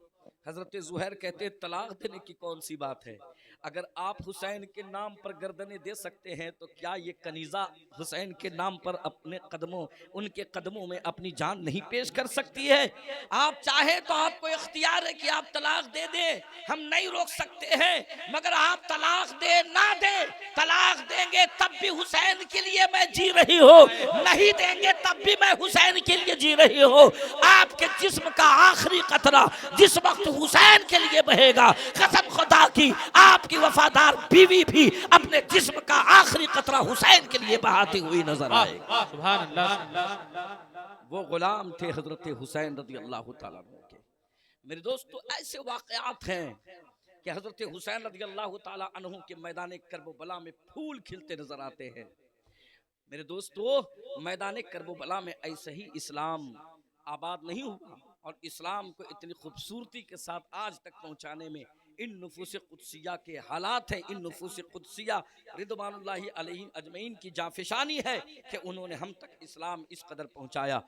हजरत ज़ुहैर कहते तलाक देने की कौन सी बात है, अगर आप हुसैन के नाम पर गर्दनें दे सकते हैं तो क्या ये कनीज़ा हुसैन के नाम पर अपने कदमों, उनके कदमों में अपनी जान नहीं पेश कर सकती है? आप चाहे तो आपको इख्तियार है कि आप तलाक दे दें, हम नहीं रोक सकते हैं, मगर आप तलाक दे ना दे, तलाक देंगे तब भी हुसैन के लिए मैं जी रही हो, नहीं देंगे तब भी मैं हुसैन के लिए जी रही हो। आपके जिस्म का आखिरी कतरा जिस वक्त हुसैन के लिए बहेगा, कसम खुदा की आपकी वफादार बीवी भी अपने जिस्म का आखिरी कतरा हुसैन के लिए बहाती हुई नजर आएगी। सुभान अल्लाह। वो गुलाम थे हजरत हुसैन रज़ी अल्लाह तआला अन्हु के। मेरे दोस्तों, ऐसे वाक़यात हैं कि हजरत हुसैन रज़ी अल्लाह तआला अन्हु के मैदान करबला में फूल खिलते नजर आते हैं। मेरे दोस्तों, मैदान करबला में ऐसे ही इस्लाम आबाद नहीं हुआ और इस्लाम को इतनी खूबसूरती के साथ आज तक पहुंचाने में इन नुफूस कुदसिया के हालात हैं। इन नुफूस कुदसिया रिदवानुल्लाहि अलैहिम अजमईन की जाफिशानी है कि उन्होंने हम तक इस्लाम इस कदर पहुंचाया।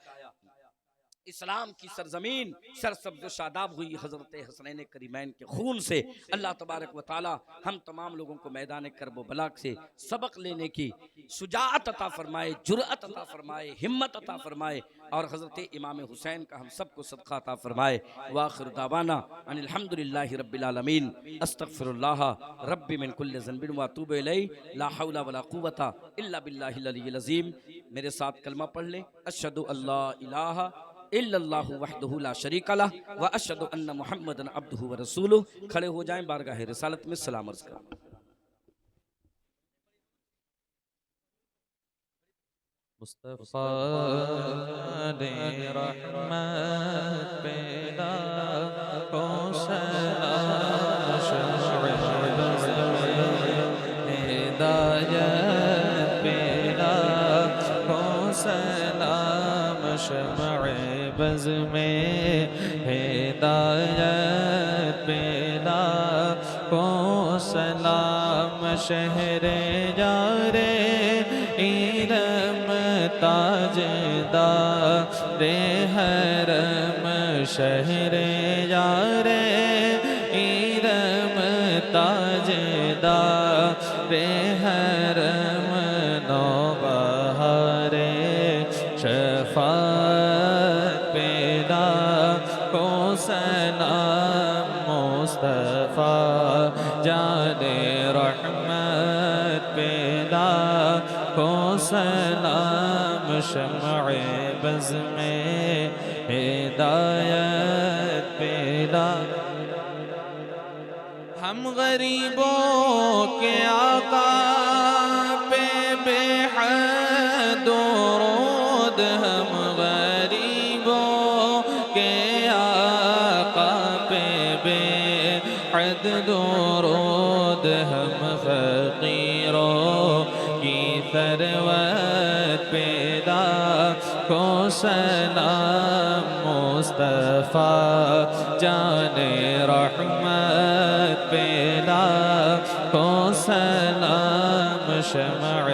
इस्लाम की सरजमीन सरसब्ज़ शादाब हुई हज़रत हसनैन करीमैन के खून से। अल्लाह तबारक व तआला हम तमाम लोगों को मैदान करबला से सबक लेने की शुजाअत अता फरमाए, जुरअत अता फरमाए, हिम्मत अता फरमाए और हज़रत इमाम हुसैन का हम सबको सदका अता फरमाए। वाखिर दावाना अनिल हम्दुलिल्लाहि रब्बिल आलमीन, अस्तगफिरुल्लाह रब्बी मिन कुल्लि ज़न्बिन व अतूबु इलैहि, ला हौला वला कुव्वता इल्ला बिल्लाहिल अलिय्यिल अज़ीम। मेरे साथ कलमा पढ़ लें, अशहदु अल्ला इलाहा इल्लल्लाहु वहदहु ला शरीका लह व अशहदु अन्ना मुहम्मदन अब्दुहु व रसूलुहु। खड़े हो जाएं, बारगाह रिसालत में सलाम अर्ज़ करें। मुस्तफा ने रहमत पैदा को सलाम, हिदायत पैदा को सलाम, शमअ बज़ में हिदायत पैदा को सलाम, शहरे जारे इलम ताजदार हरम, शहरे जारे इलम ताजदार हरम, नौबहारे शफ़ाअत पैदा को सलाम, मुस्तफ़ा जाने रहमत पैदा को सलाम, शमअ बज़ में हिदायत पैदा। हम गरीबों के आका पे बेहद दुरूद, हम गरीबों के आका पे बेहद दुरूद, हम फ़कीरों की सरवत पैदा को सलाम, मुस्तफ़ा जाने रहमत पैदा को सलाम, शमअ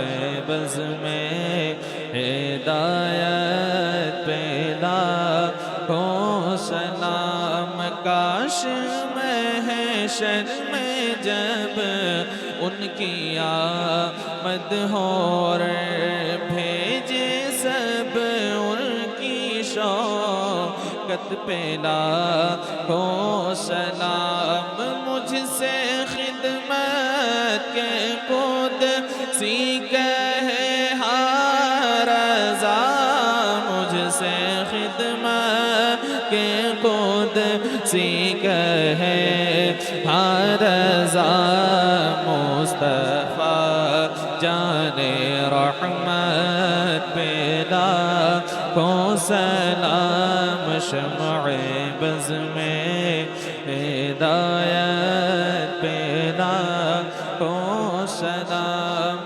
बज़ में हिदायत पैदा को सलाम। काश महशर में जब उनकी आमद हो रे मोहब्बत पे लाखों सलाम। मुझसे खिदमत के खुद सीख है हर रज़ा, मुझसे खिदमत के खुद सीख है हर रज़ा। मुस्तफ़ा जाने रहमत पे लाखों सलाम। शम्अ बज़ में हिदायत पे लाखों सलाम।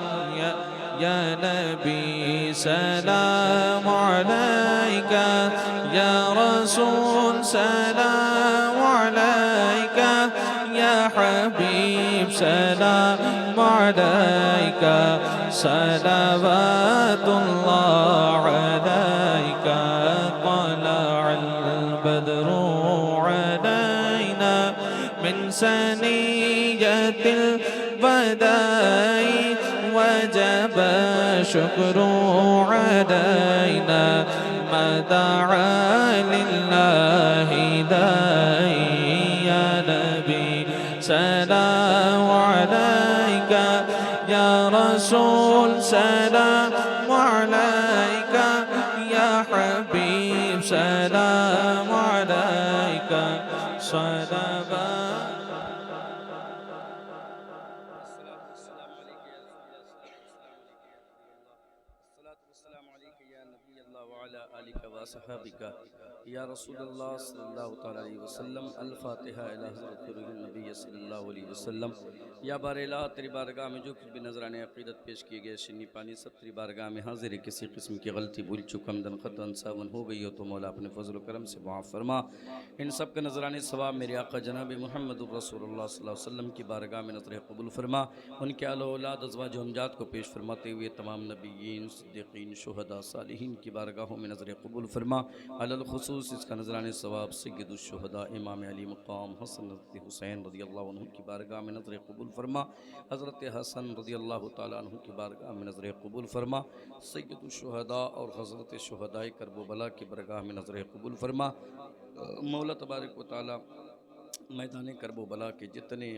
या नबी सलाम अलैका, या रसूल सलाम अलैका, या हबीब सलाम अलैका। सलावतुल्लाह अलैका, तलअल बद्रु अलैना मिन सनियतिल बदाई, वजब शुक्रु अलैना मा दआ लिल्लाहि दाई। या नबी सलाम अलैका, या रसूल सलाम अलैका, या हबीब सलाम अलैका। सलावा या रसूलल्लाह सल्लल्लाहु तआला अलैहि वसल्लम। अल फातिहा इला हज़रत रूहुन नबी सल्लल्लाहु अलैहि वसल्लम। या बारेला तेरी बारगाह में जो कुछ भी नजराने अक़ीदत पेश किए गए शिन्नी पानी सब तेरी बारगाह में हाजिर है। किसी किस्म की गलती भूल चूक हमदन ख़तअन सावन हो गई हो तो मौला अपने फजल करम से मुआफ़ फरमा। इन सब का नजराने सवाब मेरे आका जनाब मुहम्मद रसूलुल्लाह सल्लल्लाहु अलैहि वसल्लम की बारगाह में नजर कबूल फरमा। उनके आला औलाद अज़वाज अमजाद को पेश फरमाते हुए तमाम नबीयीन सिद्दीक़ीन शुहदा सालिहीन की बारगाहों में नजर कबूल फरमा। अलल खुसूस इसका नजराने सवाब सय्यदुश्शुहदा इमाम अली मक़ाम हसन हुसैन रज़ियल्लाहु अन्हु की बारगाह में नजर कबूल फरमा। हज़रत हसन रज़ियल्लाहु ताला अन्हु की बारगाह में नजर कबूल फरमा। सय्यदुश्शुहदा और हज़रत शुहदाए करबला की बारगाह में नजर कबूल फरमा। मौला तबारक व तआला मैदान करबला के जितने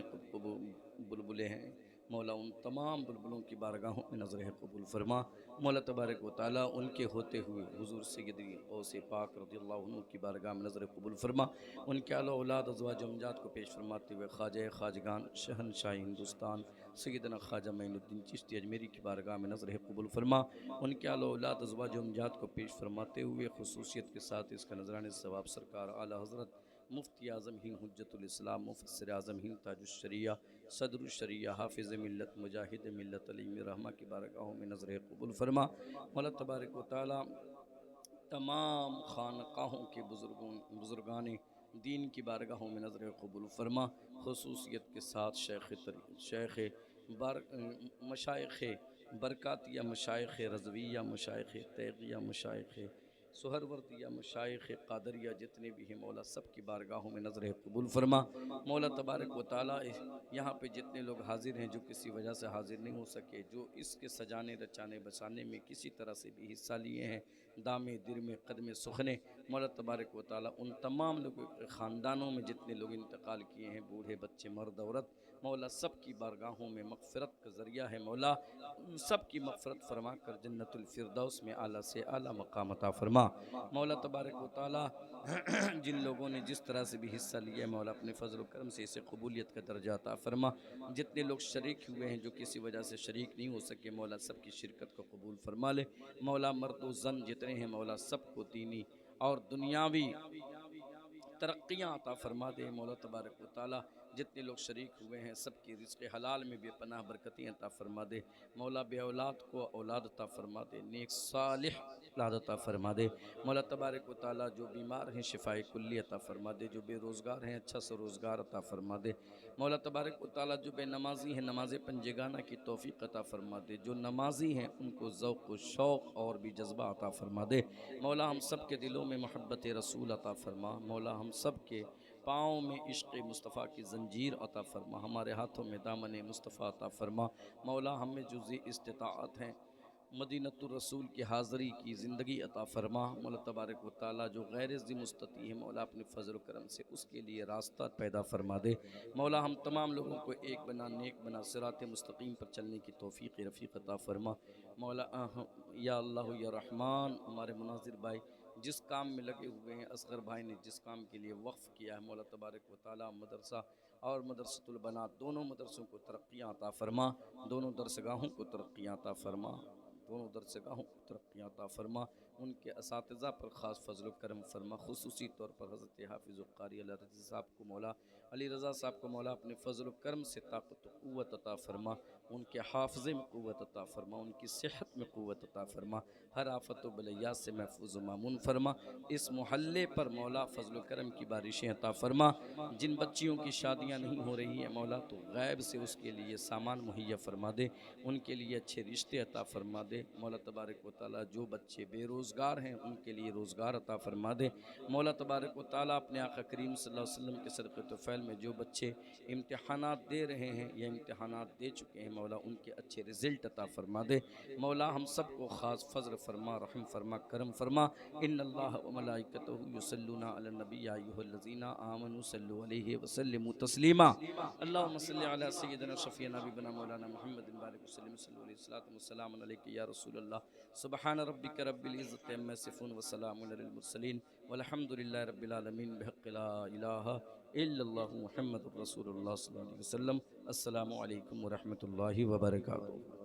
बुलबुलें हैं मौला उन तमाम बुलबुलों की बारगाहों में नजर कबूल फरमा। मौला तबारक व तआला उनके होते हुए हुज़ूर सय्यदी गौसे पाक रज़ियल्लाहु अन्हु की बारगाह में नजर कबूल फरमा। उनके आला औलाद अज़वाज अमजाद को पेश फरमाते हुए ख्वाजा ख्वाजगान शहनशाह हिंदुस्तान सैयदना ख्वाजा मोइनुद्दीन चिश्ती अजमेरी की बारगाह में नजर कबूल फरमा। उनके आला औलाद अज़वाज अमजाद को पेश फरमाते हुए खुसूसियत के साथ इसका नजराने सवाब सरकार आला हज़रत मुफ्ती आज़म हिंद हुज्जतुल इस्लाम मुफस्सिर आज़म हिंद ताजुश्शरिया सदरुश्शरिया हाफिज़ मिल्लत मुजाहिद मिल्लत अली रहमा की बारगाहों में नजर कबूल फरमा। मौला तबारक व तआला तमाम खानकाहों के बुज़ुर्गान दीन की बारगाहों में नजर कबूल फरमा। खुसूसियत के साथ शेख मशाइख़ बरकातिया मशाइख़ रज़विया मशाइख़ तैगिया मशाइख़ सुहरवर्दिया मशाइख़ क़ादरिया जितने भी हैं मौला सब की बारगाहों में नजर कबूल फरमा। मौला तबारक व तआला यहाँ पे जितने लोग हाजिर हैं जो किसी वजह से हाजिर नहीं हो सके, जो इसके सजाने रचाने बसाने में किसी तरह से भी हिस्सा लिए हैं, दामे दिर में कदम सुखने, मौला तबारक व तआला उन तमाम लोगों के ख़ानदानों में जितने लोग इंतकाल किए हैं, बूढ़े बच्चे मर्द औरत, मौला सब की बारगाहों में मग़फ़िरत का ज़रिया है। मौला उन सब की मग़फ़िरत फरमा कर जन्नतुल फ़िरदौस में आला से आला मक़ाम अता फरमा। मौला तबारक व तआला जिन लोगों ने जिस तरह से भी हिस्सा लिया मौला अपने फ़ज़ल व करम से इसे कबूलियत का दर्जा अता फरमा। जितने लोग शरीक हुए हैं जो किसी वजह से शरीक नहीं हो सके मौला सब की शिरकत को कबूल फरमा ले। मौला मर्द व ज़न जितने हैं मौला सबको दीनी और दुनियावी तरक्कियाँ अता फरमा दे। मौला तबारक व तआला जितने लोग शरीक हुए हैं सबकी रिज़्क़ हलाल में बेपनाह बरकतें अता फरमा दे। मौला बे औलाद को औलाद अता फरमा दे, नेक सालिह औलाद अता फरमा दे। मौला तबारक व तआला जो बीमार हैं शिफ़ाए कुल्ली अता फरमा दे, जो बेरोज़गार हैं अच्छा सा रोज़गार अता फरमा दे। मौला तबारक व तआला जो बेनमाज़ी हैं नमाज़ पंजगाना की तौफ़ीक़ अता फरमा दे, जो नमाज़ी हैं उनको ज़ौक़ व शौक़ और भी जज्बा अता फरमा दे। मौला हम सब के दिलों में मोहब्बत रसूल अता फरमा। मौला हम सब के पाँव में इश्क़ मुस्तफ़ा की ज़ंजीर अता फरमा, हमारे हाथों में दामन मुस्तफ़ा अता फरमा। मौला हमें जुज़ी इस्तिताअत हैं मदीनतुर रसूल की हाज़री की ज़िंदगी अता फरमा। मौला तबारक व तआला जो गैर ज़ी मुस्तती है मौला अपने फ़ज़ल करम से उसके लिए रास्ता पैदा फरमा दे। मौला हम तमाम लोगों को एक बना, नेक बना, सिरात मुस्तकीम पर चलने की तौफ़ीक़ रफ़ीक़ अता फरमा। मौला या अल्लाह या रहमान, हमारे मुनाज़िर भाई जिस काम में लगे हुए हैं, असगर भाई ने जिस काम के लिए वक्फ़ किया है मौला तबारक व तआला मदरसा और मदरसतुल बनात दोनों मदरसों को तरक्कियाँ अता फरमा, दोनों दरसगाहों को तरक्कियाँ अता फरमा, दोनों दरसगाहों को तरक्कियाँ अता फरमा। उनके असातिज़ा पर ख़ास फ़ज़ल करम फरमा। खुसूसी तौर पर हज़रत हाफ़िज़ क़ारी अली रज़ी साहब को मौला, अली रज़ा साहब को मौला अपने फ़ज़ल करम से ताक़त व क़ुव्वत अता फरमा। उनके हाफ़ज़े में क़ुव्वत अता फरमा, उनकी सेहत में क़ुव्वत अता फरमा, हर आफ़त व बलैया से महफूज़ व मामून फरमा। इस मोहल्ले पर मौला फ़ज़ल करम की बारिशें अता फरमा। जिन बच्चियों की शादियाँ नहीं हो रही है मौला तो गैब से उसके लिए सामान मुहैया फरमा दे, उनके लिए अच्छे रिश्ते अता फरमा दे। मौला तबारक व तआला जो बच्चे बेरोज़गार हैं उनके लिए रोज़गार अता फरमा दे। मौला तबारक व तआला अपने आका करीम सल्लल्लाहु अलैहि वसल्लम के सदक़े तोफ़ैल में जो बच्चे इम्तिहानात दे रहे हैं या इम्तिहानात दे चुके हैं मौला उनके अच्छे रिज़ल्ट अता फरमा दे। मौला हम सब को ख़ास फ़ज़ल फरमा, रहम फरमा, करम फरमा। इन्नल्लाह व मलाइकतहु युसल्लूना अलन नबी या अय्युहल्लज़ीना आमनू सल्लु अलैहि व सल्लिमू तस्लीमा। अल्लाहुम्मा सल्लि अला सय्यिदिना शफ़ीना नबीना मौलाना मुहम्मदिन बारिक वसल्लिम सल्लल्लाहु अलैहि वसल्लम वस्सलामु अलैका या रसूलल्लाह। सुब्हान रब्बिका रब्बिल इज़्ज़ति अम्मा यसिफ़ून व सलामुन अलल मुरसलीन वल्हम्दुलिल्लाहि रब्बिल आलमीन बिहक़्क़ि ला इलाहा इल्लल्लाहु मुहम्मदुर रसूलुल्लाह सल्लल्लाहु अलैहि वसल्लम। अस्सलामु अलैकुम व रहमतुल्लाहि व बरकातुहू।